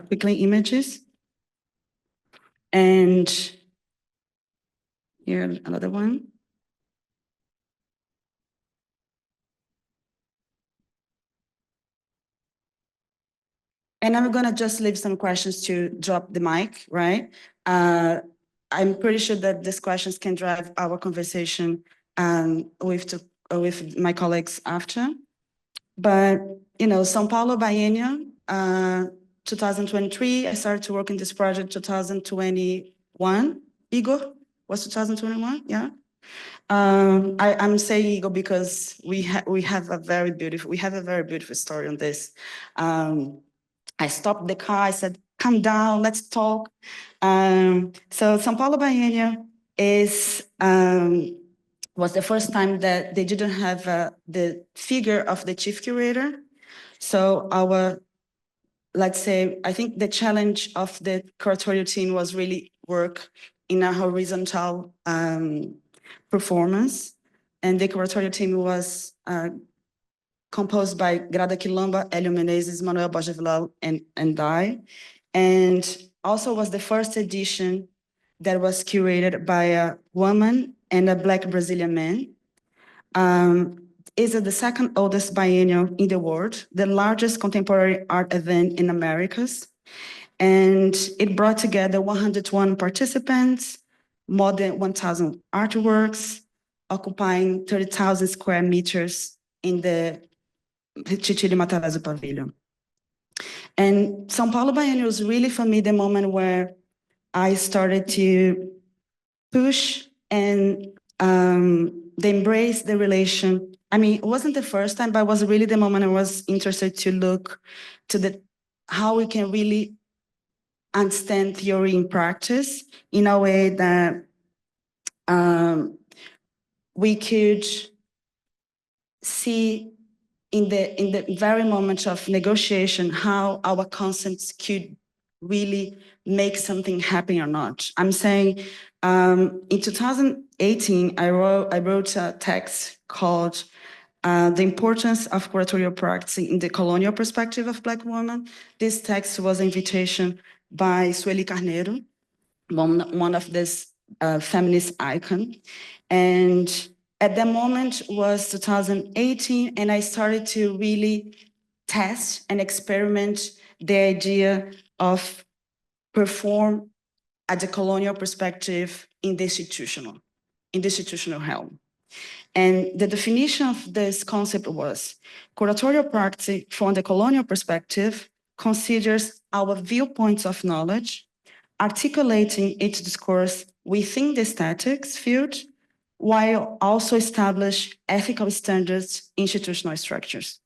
quickly images. And here, another one. And I'm gonna just leave some questions to drop the mic, right? I'm pretty sure that these questions can drive our conversation with my colleagues after. But, São Paulo Biennial, 2023, I started to work in this project 2021. Igor, was 2021, yeah? I'm saying ego because we have a very beautiful story on this. I stopped the car. I said, "Come down, let's talk." So São Paulo Biennial was the first time that they didn't have the figure of the chief curator. So let's say, I think the challenge of the curatorial team was really work in a horizontal performance. And the curatorial team was composed by Grada Quilomba, Hélio Menezes, Manuel Borges Villar, and I. And also was the first edition that was curated by a woman and a Black Brazilian man. Is the second oldest biennial in the world, the largest contemporary art event in Americas. And it brought together 101 participants, more than 1,000 artworks, occupying 30,000 square meters in the Chichiri Matarazzo Pavilion. And São Paulo Biennial was really, for me, the moment where I started to push and embrace the relation. I mean, it wasn't the first time, but it was really the moment I was interested to look to how we can really understand theory in practice in a way that we could see in the very moment of negotiation how our concepts could really make something happen or not. I'm saying in 2018, I wrote a text called The Importance of Curatorial Practice in the Colonial Perspective of Black Women. This text was an invitation by Sueli Carneiro, one of this feminist icon. And at that moment was 2018, and I started to really test and experiment the idea of perform a decolonial perspective in the institutional realm. And the definition of this concept was curatorial practice from the colonial perspective considers our viewpoints of knowledge, articulating its discourse within the statics field, while also establish ethical standards, institutional structures.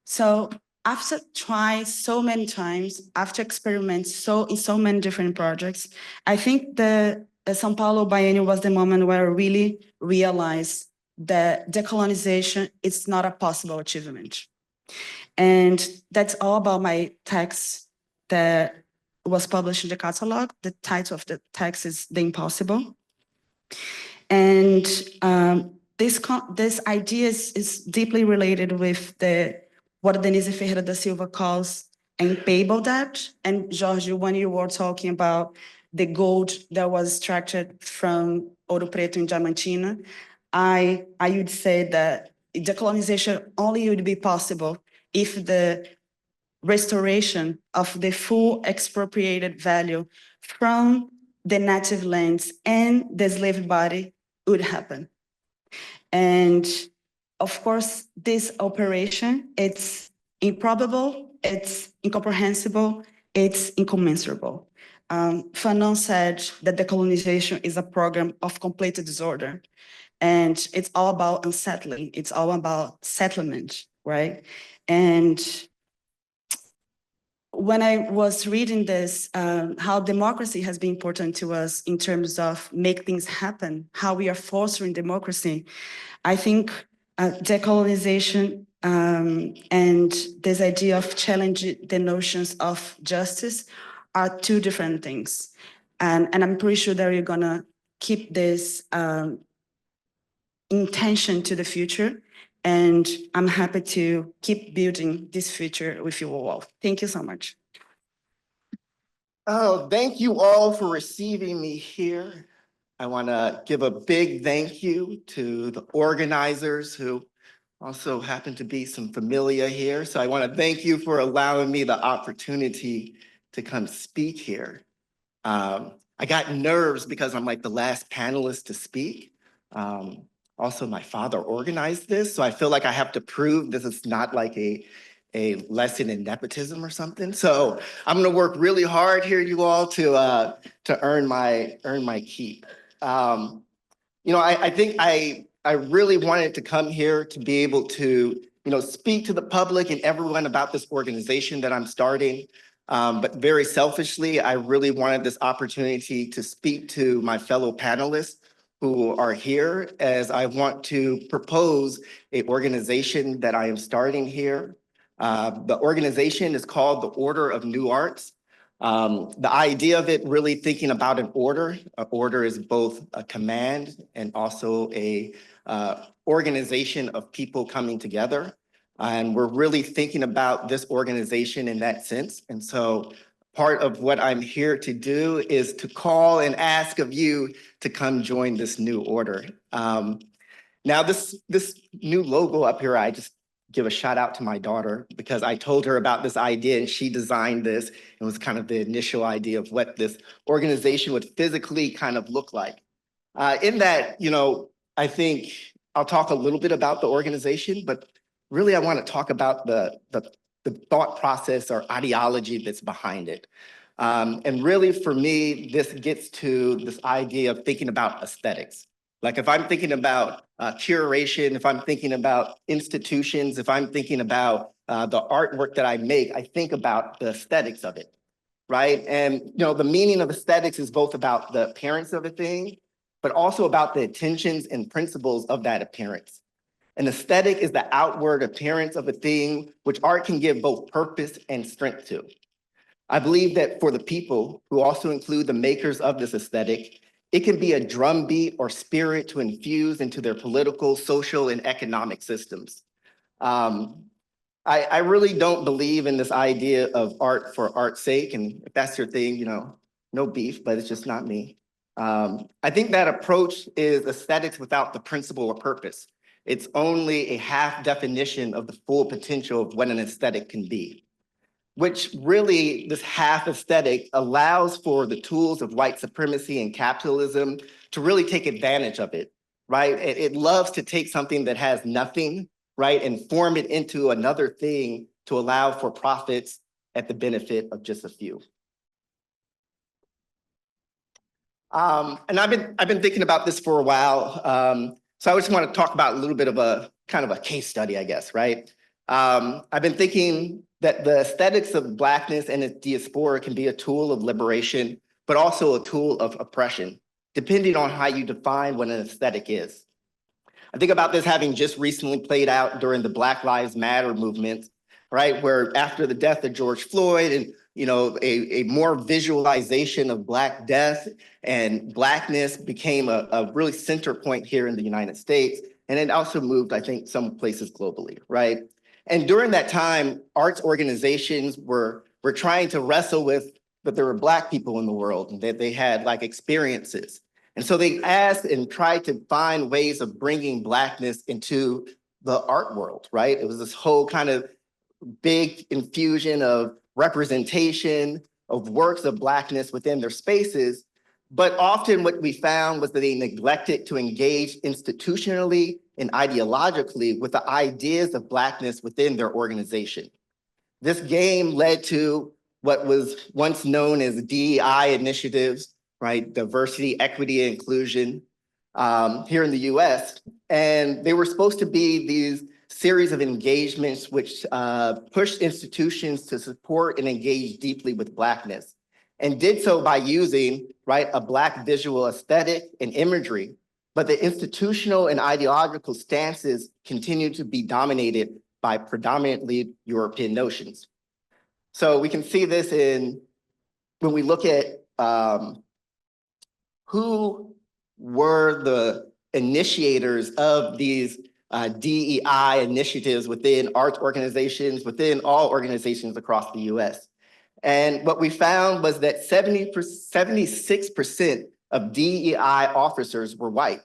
So after trying so many times, after experimenting in so many different projects, I think the São Paulo Biennial was the moment where I really realized that decolonization is not a possible achievement. And that's all about my text that was published in the catalog. The title of the text is The Impossible. And this idea is deeply related with what Denise Ferreira da Silva calls impayable debt. And Jorge, when you were talking about the gold that was extracted from Ouro Preto in Diamantina, I would say that decolonization only would be possible if the restoration of the full expropriated value from the native lands and the enslaved body would happen. And of course, this operation, it's improbable, it's incomprehensible, it's incommensurable. Fanon said that decolonization is a program of complete disorder. And it's all about unsettling, it's all about settlement, right? And when I was reading this, how democracy has been important to us in terms of make things happen, how we are fostering democracy, I think decolonization and this idea of challenging the notions of justice are two different things. And I'm pretty sure that you're gonna keep this intention to the future. And I'm happy to keep building this future with you all. Thank you so much. Oh, thank you all for receiving me here. I want to give a big thank you to the organizers who also happen to be some familia here. So I want to thank you for allowing me the opportunity to come speak here. I got nerves because I'm like the last panelist to speak. Also, my father organized this, so I feel like I have to prove this is not like a lesson in nepotism or something. So I'm gonna work really hard here, you all, to earn my keep. I think I really wanted to come here to be able to, speak to the public and everyone about this organization that I'm starting. But very selfishly, I really wanted this opportunity to speak to my fellow panelists who are here, as I want to propose an organization that I am starting here. The organization is called the Order of New Arts. The idea of it really thinking about an order. An order is both a command and also a organization of people coming together. And we're really thinking about this organization in that sense. And so part of what I'm here to do is to call and ask of you to come join this new order. Now, this new logo up here, I just give a shout out to my daughter because I told her about this idea and she designed this. It was kind of the initial idea of what this organization would physically kind of look like. In that, I think I'll talk a little bit about the organization, but really I want to talk about the thought process or ideology that's behind it. And really for me, this gets to this idea of thinking about aesthetics. Like if I'm thinking about curation, if I'm thinking about institutions, if I'm thinking about the artwork that I make, I think about the aesthetics of it, right? And the meaning of aesthetics is both about the appearance of a thing, but also about the intentions and principles of that appearance. An aesthetic is the outward appearance of a thing, which art can give both purpose and strength to. I believe that for the people, who also include the makers of this aesthetic, it can be a drumbeat or spirit to infuse into their political, social, and economic systems. I really don't believe in this idea of art for art's sake, and if that's your thing, no beef, but it's just not me. I think that approach is aesthetics without the principle or purpose. It's only a half definition of the full potential of what an aesthetic can be, which really, this half aesthetic allows for the tools of white supremacy and capitalism to really take advantage of it, right? It loves to take something that has nothing, right, and form it into another thing to allow for profits at the benefit of just a few. And I've been thinking about this for a while. So I just want to talk about a little bit of a kind of a case study, I guess, right? I've been thinking that the aesthetics of Blackness and its diaspora can be a tool of liberation, but also a tool of oppression, depending on how you define what an aesthetic is. I think about this having just recently played out during the Black Lives Matter movement, right? Where after the death of George Floyd and a more visualization of Black death and Blackness became a really center point here in the United States. And it also moved, I think, some places globally, right? And during that time, arts organizations were trying to wrestle with that there were Black people in the world and that they had like experiences. And so they asked and tried to find ways of bringing Blackness into the art world, right? It was this whole kind of big infusion of representation of works of Blackness within their spaces. But often what we found was that they neglected to engage institutionally and ideologically with the ideas of Blackness within their organization. This game led to what was once known as DEI initiatives, right? Diversity, equity, and inclusion here in the US. And they were supposed to be these series of engagements which pushed institutions to support and engage deeply with Blackness, and did so by using, right, a Black visual aesthetic and imagery. But the institutional and ideological stances continue to be dominated by predominantly European notions. So we can see this when we look at who were the initiators of these DEI initiatives within arts organizations, within all organizations across the US. And what we found was that 76% of DEI officers were white,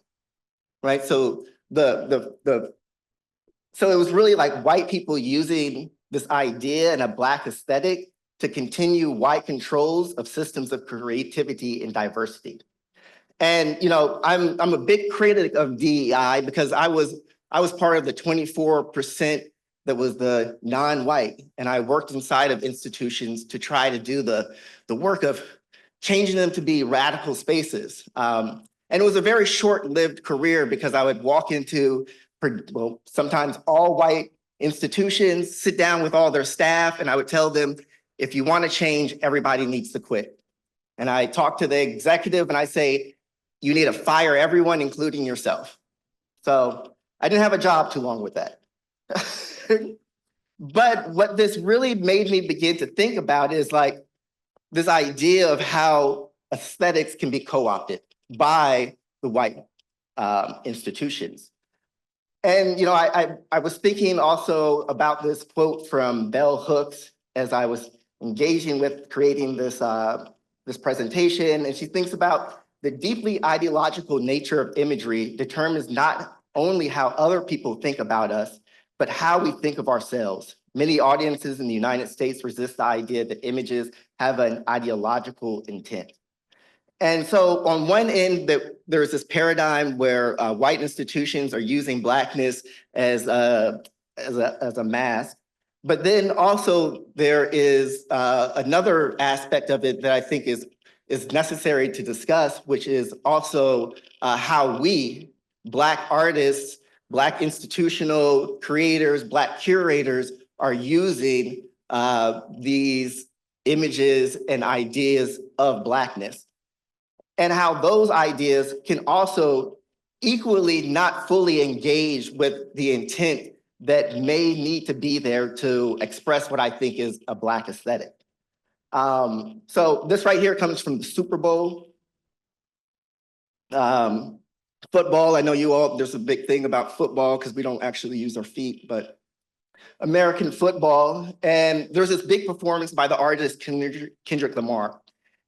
right? So so it was really like white people using this idea and a Black aesthetic to continue white controls of systems of creativity and diversity. And I'm a big critic of DEI because I was part of the 24% that was the non-white, and I worked inside of institutions to try to do the work of changing them to be radical spaces. And And it was a very short-lived career because I would walk into, well, sometimes all white institutions, sit down with all their staff, and I would tell them, if you want to change, everybody needs to quit. And I talk to the executive and I say, you need to fire everyone, including yourself. So I didn't have a job too long with that. But what this really made me begin to think about is like this idea of how aesthetics can be co-opted by the white institutions. And you know, I was thinking also about this quote from Bell Hooks as I was engaging with creating this, this presentation, and she thinks about the deeply ideological nature of imagery determines not only how other people think about us, but how we think of ourselves. Many audiences in the United States resist the idea that images have an ideological intent. And so on one end, there's this paradigm where white institutions are using Blackness as a mask. But then also there is another aspect of it that I think is necessary to discuss, which is also how we, Black artists, Black institutional creators, Black curators are using these images and ideas of Blackness. And how those ideas can also equally not fully engage with the intent that may need to be there to express what I think is a Black aesthetic. So this right here comes from the Super Bowl. Football, I know you all, there's a big thing about football because we don't actually use our feet, but American football. And there's this big performance by the artist Kendrick Lamar.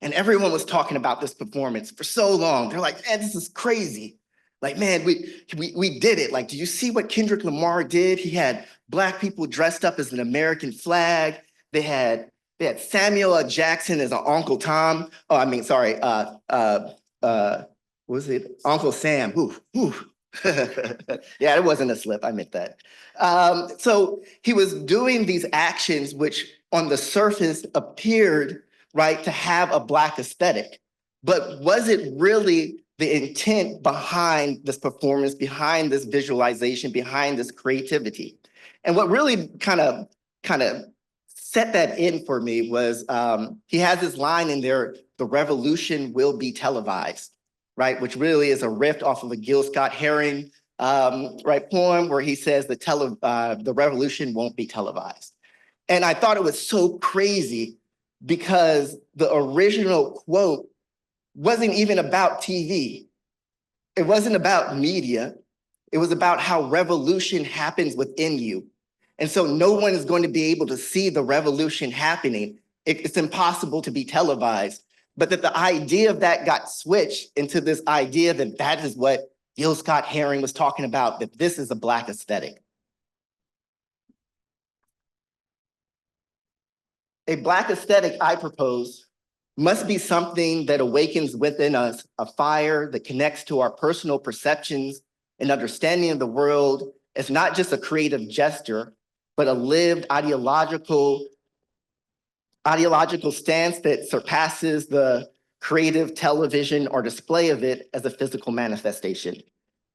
And everyone was talking about this performance for so long. They're like, man, this is crazy. Like, man, we did it. Like, do you see what Kendrick Lamar did? He had Black people dressed up as an American flag. They had Samuel L. Jackson as an Uncle Tom. Oh, I mean, sorry. What was it? Uncle Sam. Ooh, ooh. Yeah, it wasn't a slip. I meant that. So he was doing these actions which on the surface appeared, right, to have a Black aesthetic. But was it really the intent behind this performance, behind this visualization, behind this creativity? And what really kind of set that in for me was he has this line in there, "The revolution will be televised," right? Which really is a riff off of a Gil Scott-Heron right, poem where he says the revolution won't be televised. And I thought it was so crazy because the original quote wasn't even about TV. It wasn't about media. It was about how revolution happens within you. And so no one is going to be able to see the revolution happening. It's impossible to be televised. But that the idea of that got switched into this idea that that is what Gil Scott-Heron was talking about, that this is a Black aesthetic. A Black aesthetic, I propose, must be something that awakens within us a fire that connects to our personal perceptions and understanding of the world as not just a creative gesture, but a lived ideological stance that surpasses the creative television or display of it as a physical manifestation.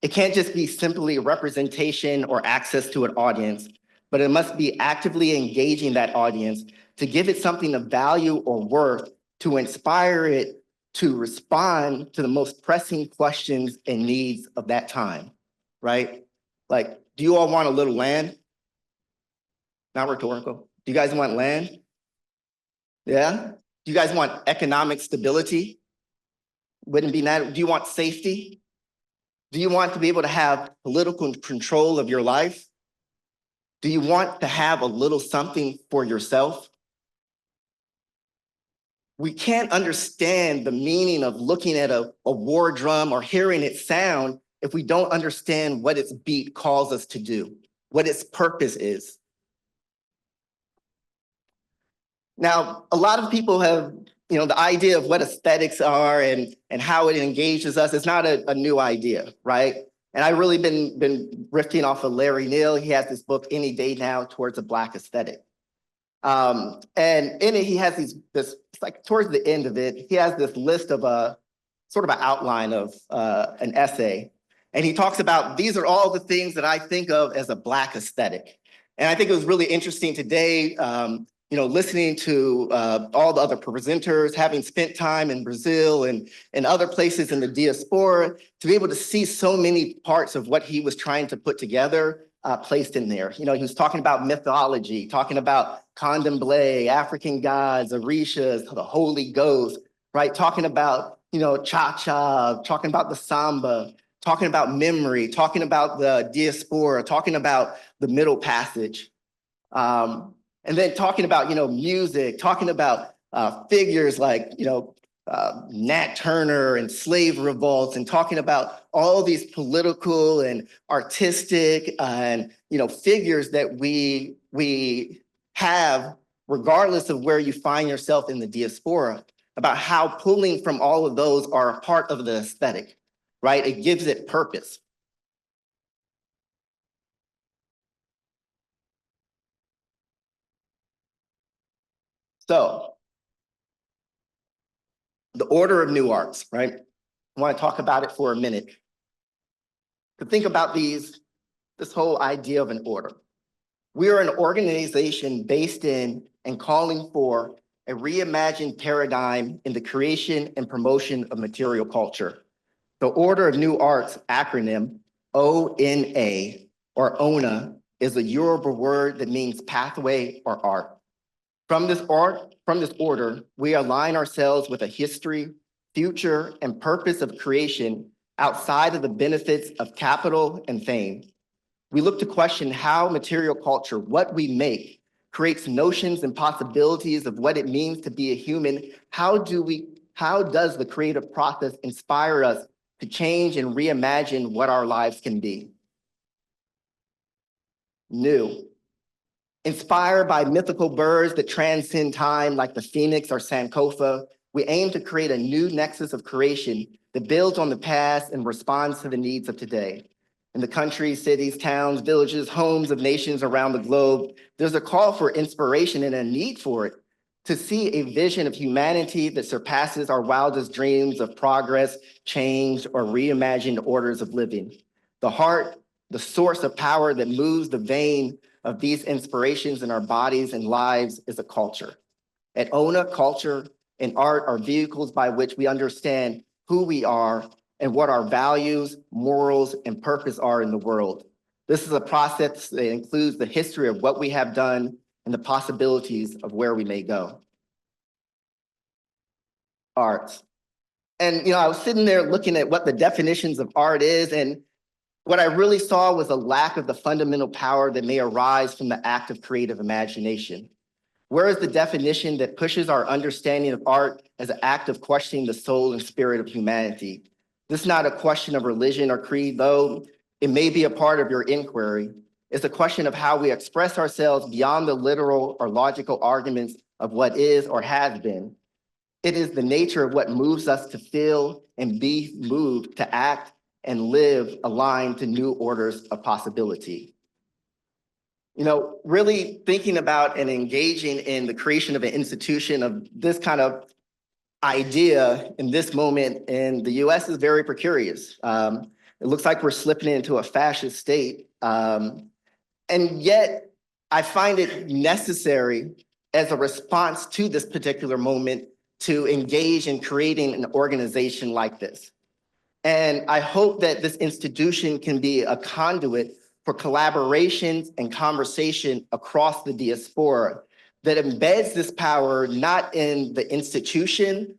It can't just be simply a representation or access to an audience, but it must be actively engaging that audience to give it something of value or worth, to inspire it to respond to the most pressing questions and needs of that time, right? Like, do you all want a little land? Not rhetorical. Do you guys want land? Yeah? Do you guys want economic stability? Wouldn't be that. Do you want safety? Do you want to be able to have political control of your life? Do you want to have a little something for yourself? We can't understand the meaning of looking at a war drum or hearing it sound if we don't understand what its beat calls us to do, what its purpose is. Now, a lot of people have, the idea of what aesthetics are and how it engages us is not a new idea, right? And I've really been riffing off of Larry Neal. He has this book, Any Day Now, Towards a Black Aesthetic. And in it, he has it's like towards the end of it, he has this list of sort of an outline of an essay. And he talks about, these are all the things that I think of as a Black aesthetic. And I think it was really interesting today, listening to all the other presenters, having spent time in Brazil and other places in the diaspora, to be able to see so many parts of what he was trying to put together placed in there. He was talking about mythology, talking about candomblé, African gods, orishas, the Holy Ghost, right? Talking about, cha-cha, talking about the samba, talking about memory, talking about the diaspora, talking about the Middle Passage. And then talking about, music, talking about figures like, Nat Turner and slave revolts, and talking about all these political and artistic and, figures that we have, regardless of where you find yourself in the diaspora, about how pulling from all of those are a part of the aesthetic, right? It gives it purpose. So, the order of new arts, right? I want to talk about it for a minute. To think about this whole idea of an order. We are an organization based in and calling for a reimagined paradigm in the creation and promotion of material culture. The Order of New Arts acronym, ONA, or ONA, is a Yoruba word that means pathway or art. From this order, we align ourselves with a history, future, and purpose of creation outside of the benefits of capital and fame. We look to question how material culture, what we make, creates notions and possibilities of what it means to be a human. How does the creative process inspire us to change and reimagine what our lives can be? New. Inspired by mythical birds that transcend time like the phoenix or Sankofa, we aim to create a new nexus of creation that builds on the past and responds to the needs of today. In the countries, cities, towns, villages, homes of nations around the globe, there's a call for inspiration and a need for it, to see a vision of humanity that surpasses our wildest dreams of progress, change, or reimagined orders of living. The heart, the source of power that moves the vein of these inspirations in our bodies and lives is a culture. At ONA, culture and art are vehicles by which we understand who we are and what our values, morals, and purpose are in the world. This is a process that includes the history of what we have done and the possibilities of where we may go. Arts. And I was sitting there looking at what the definitions of art is, and what I really saw was a lack of the fundamental power that may arise from the act of creative imagination. Where is the definition that pushes our understanding of art as an act of questioning the soul and spirit of humanity? This is not a question of religion or creed, though it may be a part of your inquiry. It's a question of how we express ourselves beyond the literal or logical arguments of what is or has been. It is the nature of what moves us to feel and be moved to act and live aligned to new orders of possibility. Really thinking about and engaging in the creation of an institution of this kind of idea in this moment in the US is very precarious. It looks like we're slipping into a fascist state. And yet I find it necessary as a response to this particular moment to engage in creating an organization like this. And I hope that this institution can be a conduit for collaborations and conversation across the diaspora that embeds this power not in the institution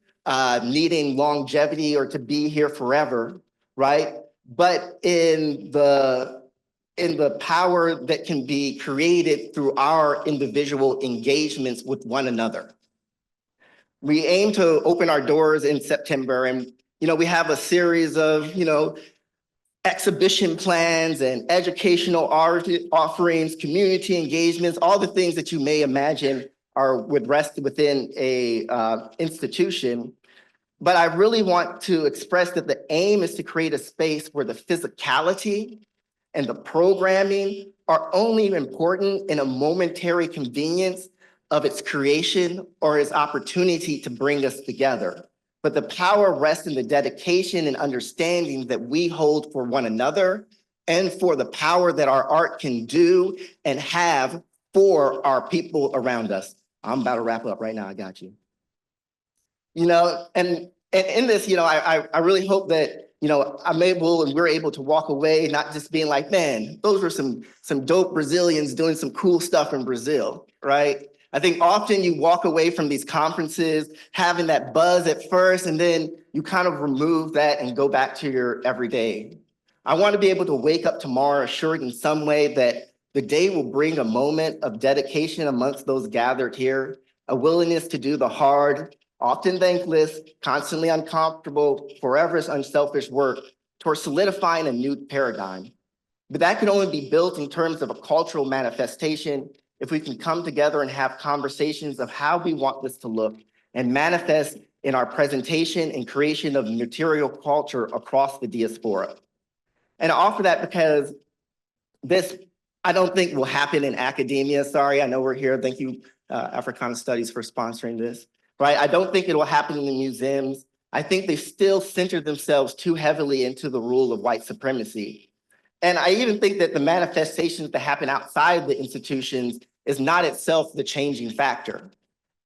needing longevity or to be here forever, right? But in the power that can be created through our individual engagements with one another. We aim to open our doors in September, and we have a series of exhibition plans and educational art offerings, community engagements, all the things that you may imagine would rest within a institution. But I really want to express that the aim is to create a space where the physicality and the programming are only important in a momentary convenience of its creation or its opportunity to bring us together. but the power rests in the dedication and understanding that we hold for one another and for the power that our art can do and have for our people around us. I'm about to wrap up right now, I got you. You know, and in this, you know, I really hope that, you know, I'm able and we're able to walk away not just being like, man, those were some dope Brazilians doing some cool stuff in Brazil, right? I think often you walk away from these conferences having that buzz at first, and then you kind of remove that and go back to your everyday. I want to be able to wake up tomorrow assured in some way that the day will bring a moment of dedication amongst those gathered here, a willingness to do the hard, often thankless, constantly uncomfortable, forever unselfish work towards solidifying a new paradigm. But that can only be built in terms of a cultural manifestation if we can come together and have conversations of how we want this to look and manifest in our presentation and creation of material culture across the diaspora. And I offer that because this, I don't think will happen in academia. Sorry, I know we're here. Thank you, Africana Studies, for sponsoring this. Right? I don't think it will happen in the museums. I think they still center themselves too heavily into the rule of white supremacy. And I even think that the manifestations that happen outside the institutions is not itself the changing factor.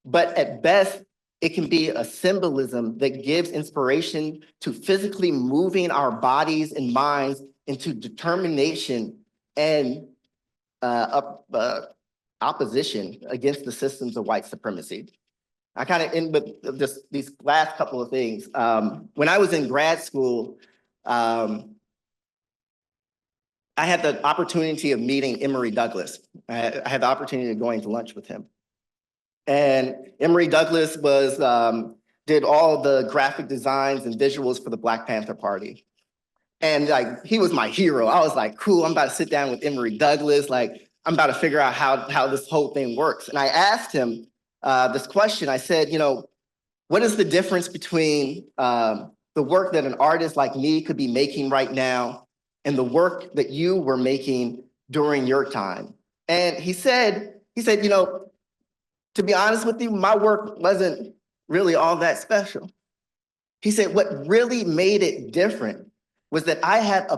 But at best, it can be a symbolism that gives inspiration to physically moving our bodies and minds into determination and opposition against the systems of white supremacy. I kind of end with just these last couple of things. When I was in grad school, I had the opportunity of meeting Emory Douglas. I had the opportunity of going to lunch with him. And Emory Douglas was, did all the graphic designs and visuals for the Black Panther Party. And like, he was my hero. I was like, cool, I'm about to sit down with Emory Douglas. Like, I'm about to figure out how this whole thing works. And I asked him this question. I said, you know, what is the difference between the work that an artist like me could be making right now and the work that you were making during your time? And he said, you know, to be honest with you, my work wasn't really all that special. He said, what really made it different was that I had a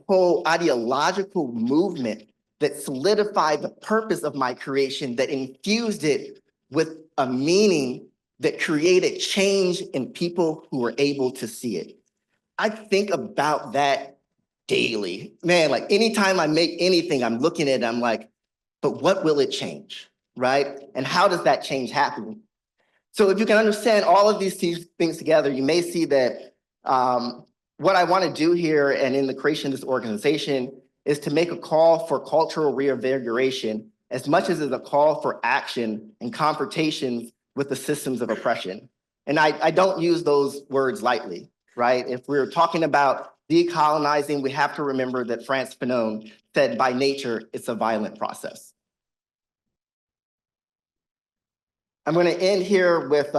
whole ideological movement that solidified the purpose of my creation, that infused it with a meaning that created change in people who were able to see it. I think about that daily. Man, like anytime I make anything, I'm looking at it, I'm like, but what will it change, right? And how does that change happen? So if you can understand all of these things together, you may see that what I want to do here and in the creation of this organization is to make a call for cultural reinvigoration as much as it's a call for action and confrontations with the systems of oppression. And I don't use those words lightly, right? If we're talking about decolonizing, we have to remember that Frantz Fanon said, by nature, it's a violent process. I'm going to end here with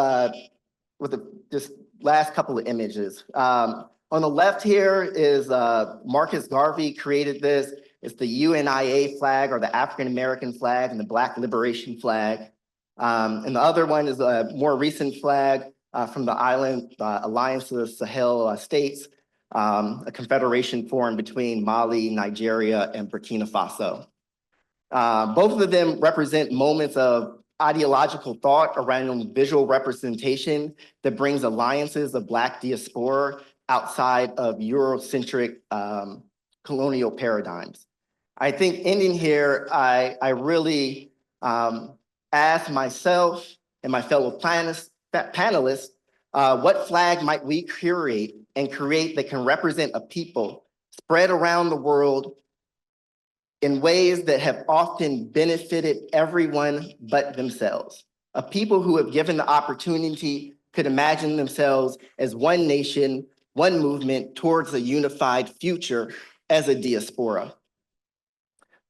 just last couple of images. On the left here is Marcus Garvey created this. It's the UNIA flag, or the African American flag, and the Black Liberation flag. And the other one is a more recent flag from the island Alliance of the Sahel States, a confederation formed between Mali, Nigeria, and Burkina Faso. Both of them represent moments of ideological thought around visual representation that brings alliances of Black diaspora outside of Eurocentric colonial paradigms. I think ending here, I really ask myself and my fellow panelists, what flag might we curate and create that can represent a people spread around the world in ways that have often benefited everyone but themselves. A people who have given the opportunity could imagine themselves as one nation, one movement towards a unified future as a diaspora.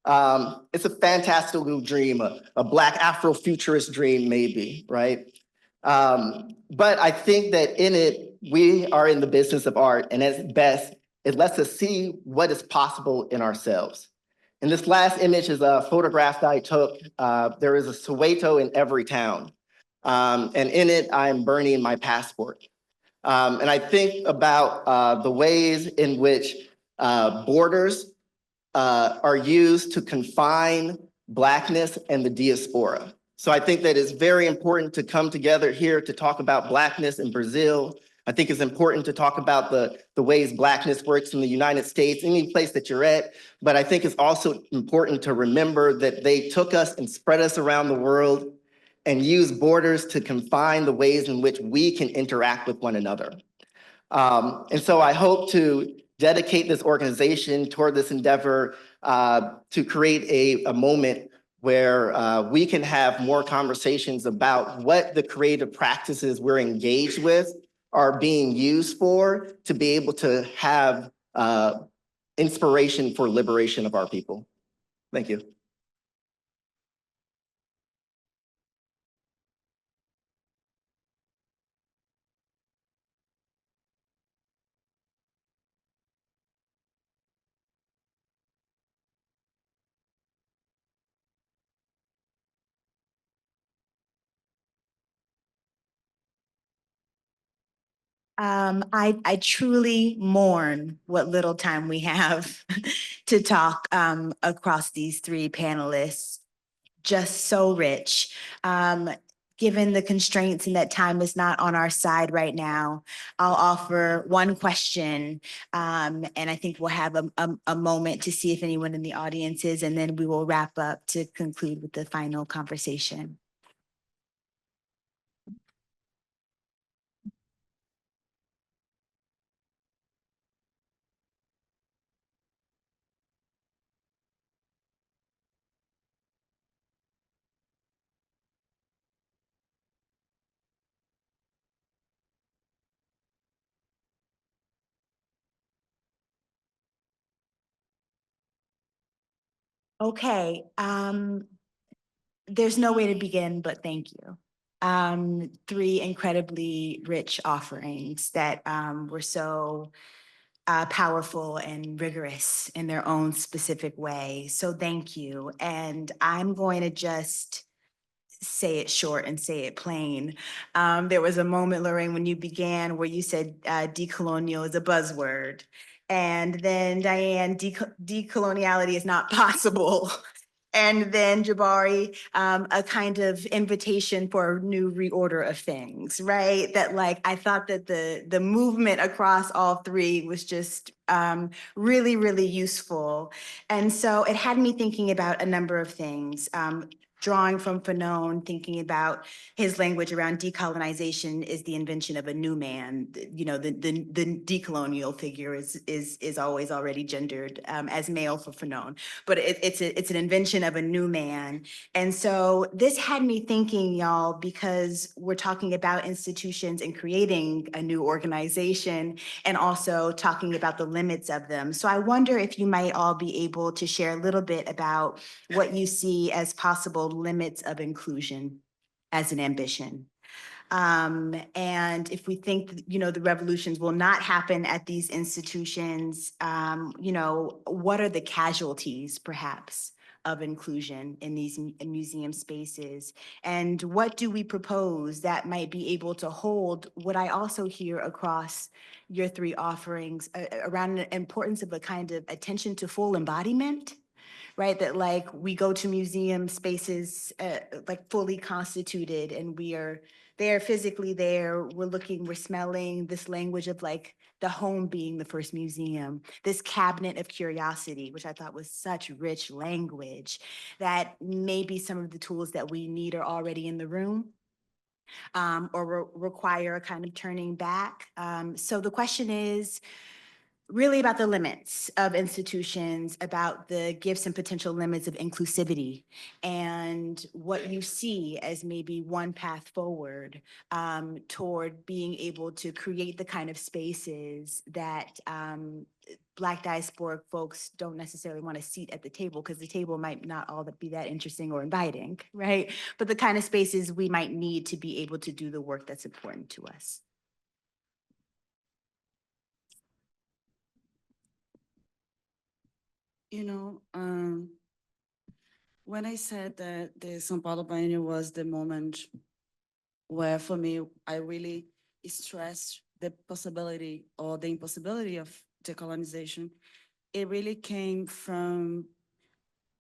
It's a fantastical dream, a Black Afrofuturist dream maybe, right? But I think that in it, we are in the business of art, and at best, it lets us see what is possible in ourselves. And this last image is a photograph that I took. There is a Soweto in every town. And in it, I'm burning my passport. And I think about the ways in which borders are used to confine Blackness and the diaspora. So I think that it's very important to come together here to talk about Blackness in Brazil. I think it's important to talk about the ways Blackness works in the United States, any place that you're at. But I think it's also important to remember that they took us and spread us around the world and used borders to confine the ways in which we can interact with one another. And so I hope to dedicate this organization toward this endeavor to create a moment where we can have more conversations about what the creative practices we're engaged with are being used for to be able to have inspiration for liberation of our people. Thank you. I truly mourn what little time we have to talk across these three panelists. Just so rich. Given the constraints and that time is not on our side right now, I'll offer one question, and I think we'll have a moment to see if anyone in the audience is, and then we will wrap up to conclude with the final conversation. Okay, there's no way to begin, but thank you. Three incredibly rich offerings that were so powerful and rigorous in their own specific way. So thank you. And I'm going to just say it short and say it plain. There was a moment, Lorraine, when you began where you said decolonial is a buzzword. And then Diane, decoloniality is not possible. And then Jabari, a kind of invitation for a new reorder of things, right? That like, I thought that the movement across all three was just really, really useful. And so it had me thinking about a number of things. Drawing from Fanon, thinking about his language around decolonization is the invention of a new man. You know, the decolonial figure is always already gendered as male for Fanon, but it's an invention of a new man. And so this had me thinking, y'all, because we're talking about institutions and creating a new organization and also talking about the limits of them. So I wonder if you might all be able to share a little bit about what you see as possible limits of inclusion as an ambition. And if we think, you know, the revolutions will not happen at these institutions, you know, what are the casualties, perhaps, of inclusion in these museum spaces? And what do we propose that might be able to hold what I also hear across your three offerings around the importance of a kind of attention to full embodiment? Right, that like we go to museum spaces like fully constituted and we are there physically there, we're looking, we're smelling this language of like the home being the first museum, this cabinet of curiosity, which I thought was such rich language, that maybe some of the tools that we need are already in the room. Or require a kind of turning back. So the question is, really about the limits of institutions, about the gifts and potential limits of inclusivity, and what you see as maybe one path forward toward being able to create the kind of spaces that Black diasporic folks don't necessarily want a seat at the table, because the table might not all be that interesting or inviting, right? But the kind of spaces we might need to be able to do the work that's important to us. You know, when I said that the São Paulo Biennial was the moment where for me, I really stressed the possibility or the impossibility of decolonization. It really came from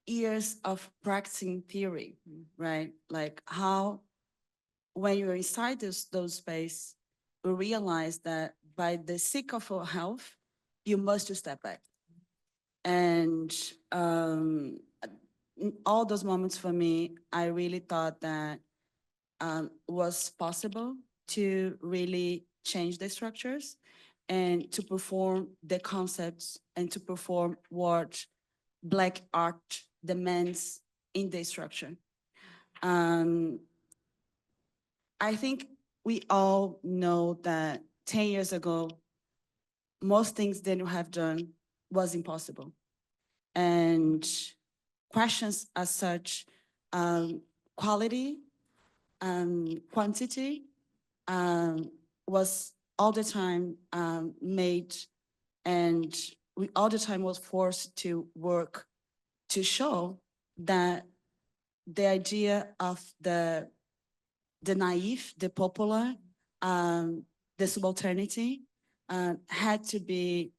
years of practicing theory, right? Like how, when you're inside those space, we realize that by the sake of our health, you must step back. And in all those moments for me, I really thought that was possible to really change the structures and to perform the concepts and to perform what Black art demands in the structure. I think we all know that 10 years ago, most things that you have done was impossible. And questions as such, quality, quantity, was all the time made, and we all the time was forced to work to show that the idea of the naive, the popular, the subalternity had to be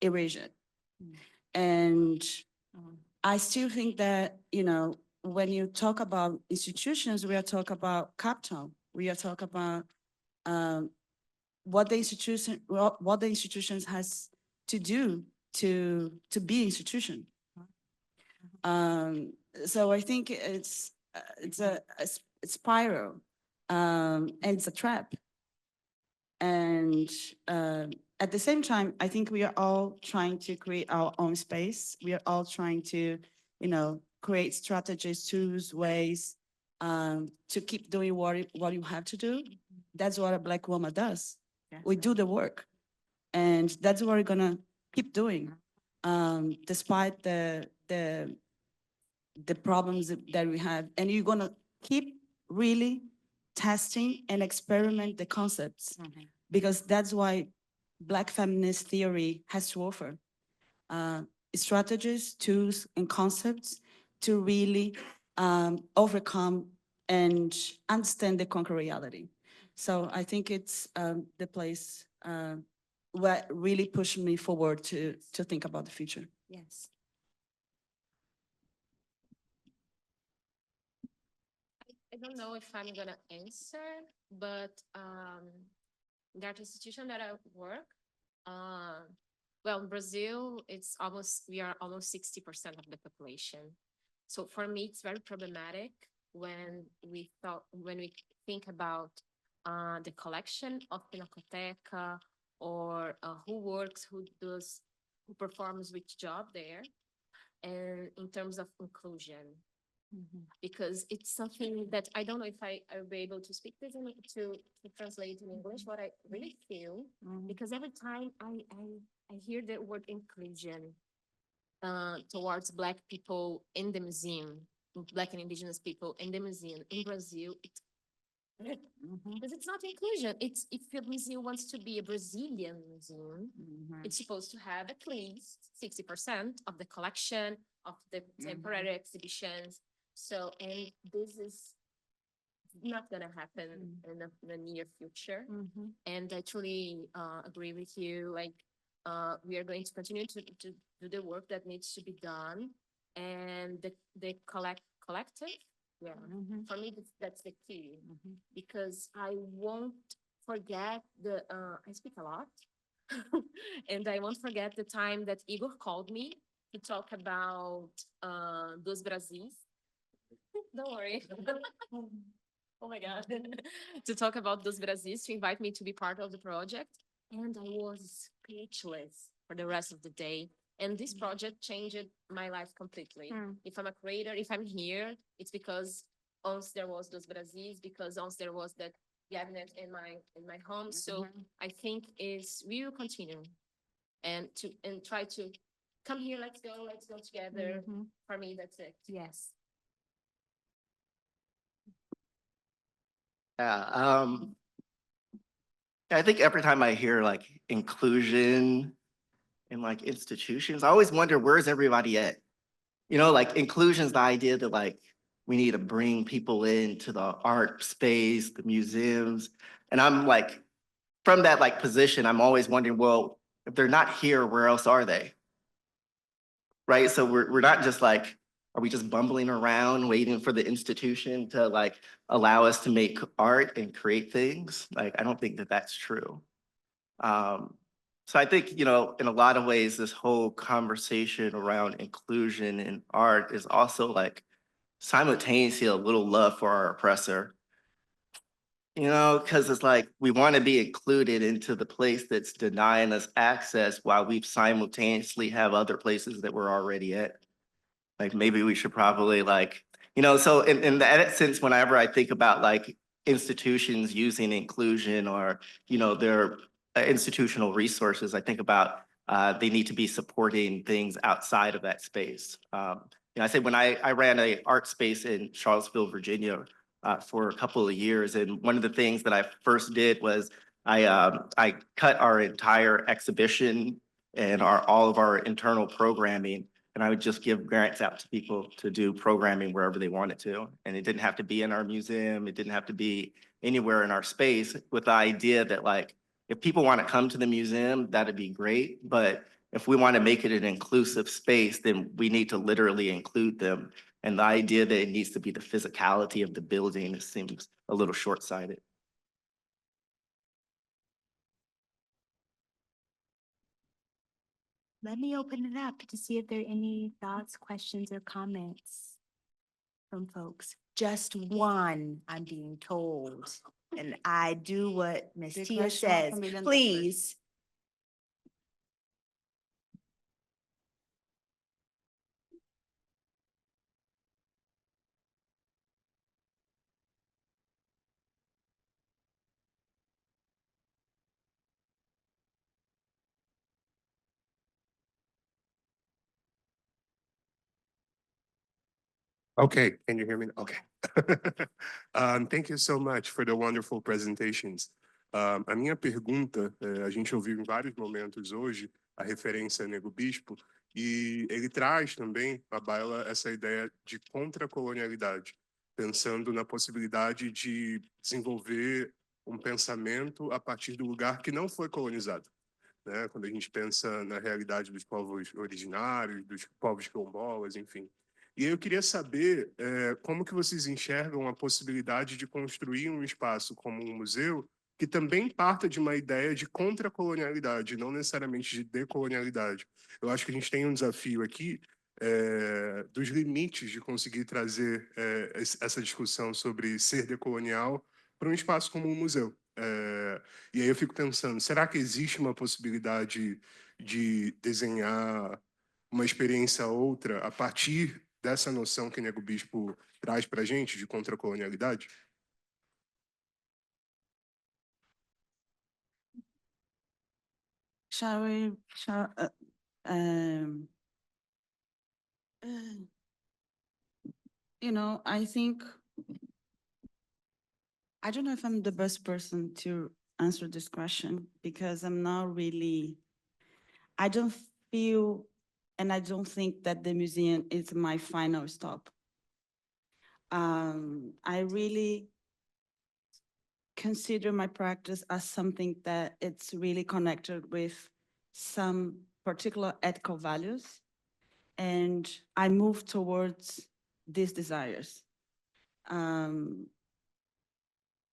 erased. And I still think that, you know, when you talk about institutions, we are talking about capital. We are talking about what the institutions has to do to be institution. So I think it's a spiral, and it's a trap. And at the same time, I think we are all trying to create our own space. We are all trying to, you know, create strategies, tools, ways to keep doing what you have to do. That's what a Black woman does. We do the work, and that's what we're gonna keep doing, despite the problems that we have. And you're gonna keep really testing and experiment the concepts, because that's why Black feminist theory has to offer strategies, tools, and concepts to really overcome and understand the concrete reality. So I think it's the place what really pushed me forward to think about the future. Yes. I don't know if I'm gonna answer, but the art institution that I work, well, in Brazil, we are almost 60% of the population. So for me, it's very problematic when we think about the collection of Pinacoteca, or who performs which job there, and in terms of inclusion. Because it's something that I don't know if I'll be able to speak this to translate in English, what I really feel, because every time I hear the word inclusion towards Black people in the museum, Black and Indigenous people in the museum in Brazil, because it's not inclusion. If the museum wants to be a Brazilian museum, it's supposed to have at least 60% of the collection of the temporary exhibitions. So, and this is not going to happen in the near future. And I truly agree with you. Like, we are going to continue to do the work that needs to be done. And the collective, for me, that's the key. Because I won't forget I speak a lot. And I won't forget the time that Igor called me to talk about Dos Brasis. Don't worry. Oh my God. To talk about Dos Brasis, to invite me to be part of the project. And I was speechless for the rest of the day. And this project changed my life completely. If I'm a creator, if I'm here, it's because once there was Dos Brasis, because once there was that cabinet in my home. So I think we will continue and try to come here, let's go together. For me, that's it. Yes. Yeah, I think every time I hear like inclusion in like institutions, I always wonder, where's everybody at? You know, like inclusion is the idea that like we need to bring people into the art space, the museums. And I'm like, from that like position, I'm always wondering, well, if they're not here, where else are they? Right? So we're not just like, are we just bumbling around waiting for the institution to like allow us to make art and create things? Like, I don't think that that's true. So I think, you know, in a lot of ways, this whole conversation around inclusion in art is also like simultaneously a little love for our oppressor. You know, because it's like we want to be included into the place that's denying us access while we simultaneously have other places that we're already at. Like maybe we should probably like, you know, so in that sense, whenever I think about like institutions using inclusion or, you know, their institutional resources, I think about they need to be supporting things outside of that space. You know, I say when I ran a art space in Charlottesville, Virginia, for a couple of years, and one of the things that I first did was I cut our entire exhibition and all of our internal programming, and I would just give grants out to people to do programming wherever they wanted to. And it didn't have to be in our museum. It didn't have to be anywhere in our space, with the idea that like, if people want to come to the museum, that'd be great. But if we want to make it an inclusive space, then we need to literally include them. And the idea that it needs to be the physicality of the building seems a little short-sighted. Let me open it up to see if there are any thoughts, questions, or comments from folks. Just one, I'm being told. And I do what Ms. Big Tia question mark, says. $1 million. Please. Okay, can you hear me? Okay. Thank you so much for the wonderful presentations. A minha pergunta, a gente ouviu em vários momentos hoje a referência a Nego Bispo, e ele traz também à baila essa ideia de contracolonialidade, pensando na possibilidade de desenvolver um pensamento a partir do lugar que não foi colonizado, né? Quando a gente pensa na realidade dos povos originários, dos povos quilombolas, enfim. E eu queria saber como que vocês enxergam a possibilidade de construir um espaço como um museu que também parta de uma ideia de contracolonialidade, não necessariamente de decolonialidade. Eu acho que a gente tem um desafio aqui dos limites de conseguir trazer essa discussão sobre ser decolonial para um espaço como um museu. E aí eu fico pensando, será que existe uma possibilidade de desenhar uma experiência outra a partir dessa noção que Nego Bispo traz para a gente de contracolonialidade? You know, I think, I don't know if I'm the best person to answer this question because I'm not really, I don't feel, and I don't think that the museum is my final stop. I really consider my practice as something that it's really connected with some particular ethical values, and I move towards these desires,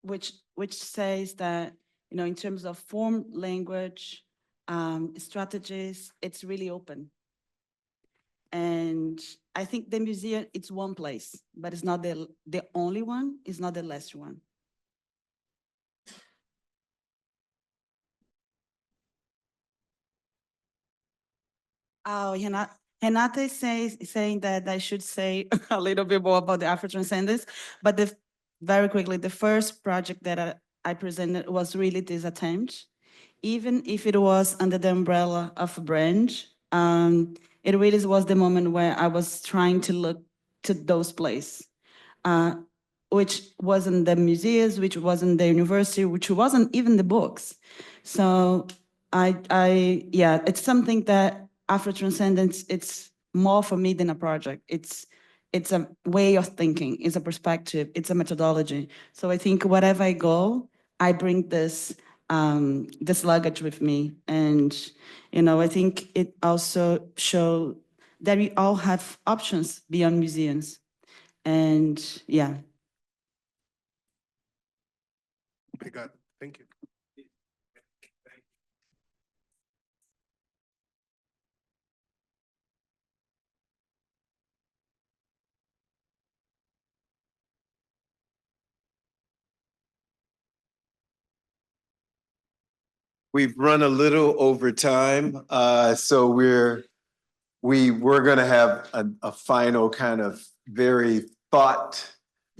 which says that, you know, in terms of form, language, strategies, it's really open. And I think the museum, it's one place, but it's not the only one, it's not the last one. Oh, Renata is saying that I should say a little bit more about the Afro-Transcendence, but very quickly, the first project that I presented was really this attempt, even if it was under the umbrella of a brand. It really was the moment where I was trying to look to those places, which wasn't the museums, which wasn't the university, which wasn't even the books. So yeah, it's something that Afro-Transcendence, it's more for me than a project. It's it's a way of thinking, it's a perspective, it's a methodology. So I think wherever I go, I bring this this luggage with me. And, you know, I think it also shows that we all have options beyond museums. And yeah. Obrigado. Thank you. We've run a little over time, so we're going to have a final kind of very thought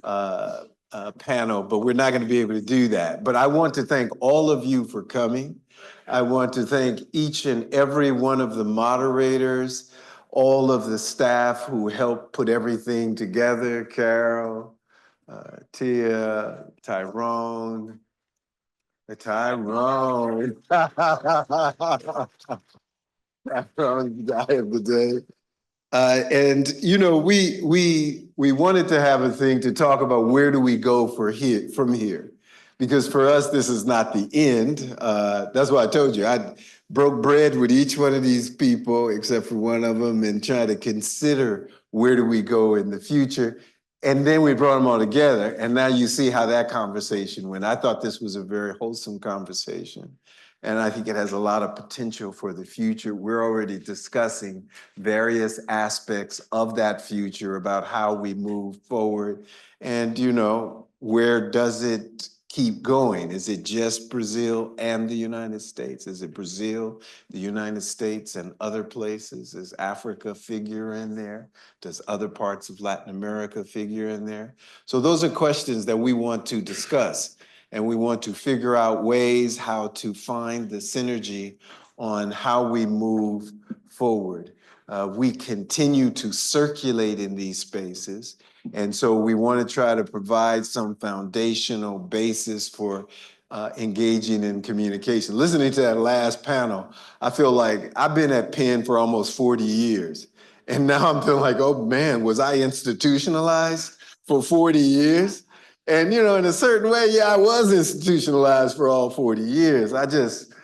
panel, but we're not going to be able to do that. But I want to thank all of you for coming. I want to thank each and every one of the moderators, all of the staff who helped put everything together, Carol, Tia, Tyrone. Tyrone. Tyrone, the guy of the day. And you know, we wanted to have a thing to talk about where do we go from here, because for us this is not the end. That's why I told you I broke bread with each one of these people except for one of them and tried to consider where do we go in the future. And then we brought them all together, and now you see how that conversation went. I thought this was a very wholesome conversation, and I think it has a lot of potential for the future. We're already discussing various aspects of that future about how we move forward. And, you know, where does it keep going? Is it just Brazil and the United States? Is it Brazil, the United States, and other places? Does Africa figure in there? Does other parts of Latin America figure in there? So those are questions that we want to discuss, and we want to figure out ways how to find the synergy on how we move forward. We continue to circulate in these spaces, and so we want to try to provide some foundational basis for engaging in communication. Listening to that last panel, I feel like I've been at Penn for almost 40 years, and now I'm feeling like, oh man, was I institutionalized for 40 years? And, you know, in a certain way, yeah, I was institutionalized for all 40 years. I just,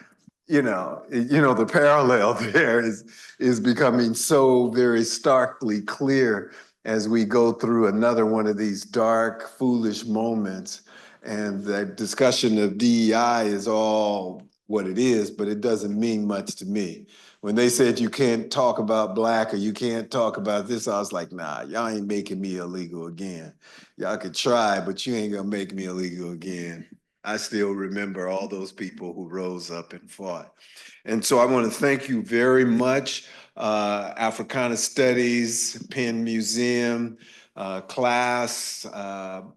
you know, the parallel there is becoming so very starkly clear as we go through another one of these dark, foolish moments. And the discussion of DEI is all what it is, but it doesn't mean much to me. When they said you can't talk about Black or you can't talk about this, I was like, nah, y'all ain't making me illegal again. Y'all could try, but you ain't gonna make me illegal again. I still remember all those people who rose up and fought. And so I want to thank you very much, Africana Studies, Penn Museum, class,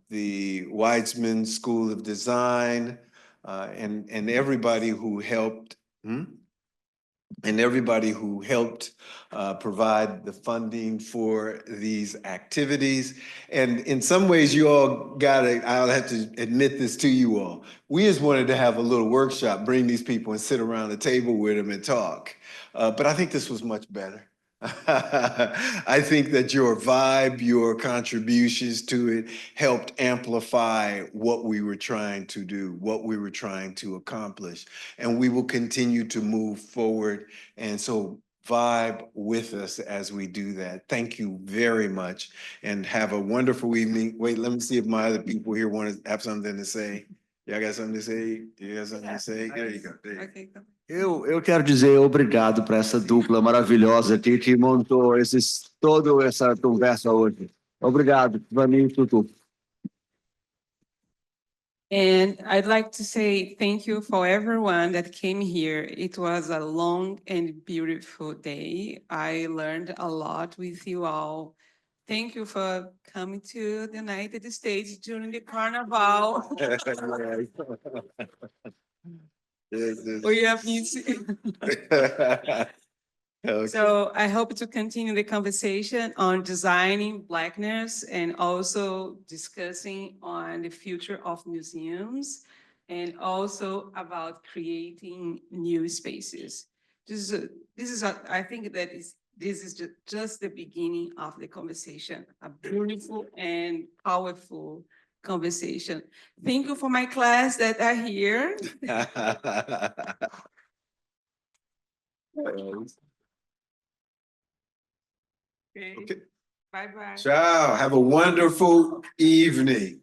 the Weizmann School of Design, and everybody who helped. And everybody who helped provide the funding for these activities. And in some ways, you all got it. I'll have to admit this to you all. We just wanted to have a little workshop, bring these people and sit around the table with them and talk. But I think this was much better. I think that your vibe, your contributions to it helped amplify what we were trying to do, what we were trying to accomplish. And we will continue to move forward. And so vibe with us as we do that. Thank you very much and have a wonderful evening. Wait, let me see if my other people here want to have something to say. Y'all got something to say? You got something to say? There you go. There you go. Eu quero dizer obrigado para essa dupla maravilhosa aqui que montou toda essa conversa hoje. Obrigado, para mim, tudo. And I'd like to say thank you for everyone that came here. It was a long and beautiful day. I learned a lot with you all. Thank you for coming to the United States during the Carnival. We have Okay. So I hope to continue the conversation on designing Blackness and also discussing on the future of museums and also about creating new spaces. I think that is this is just the beginning of the conversation, a beautiful and powerful conversation. Thank you for my class that are here. Okay. Okay. Bye-bye. Ciao. Have a wonderful evening.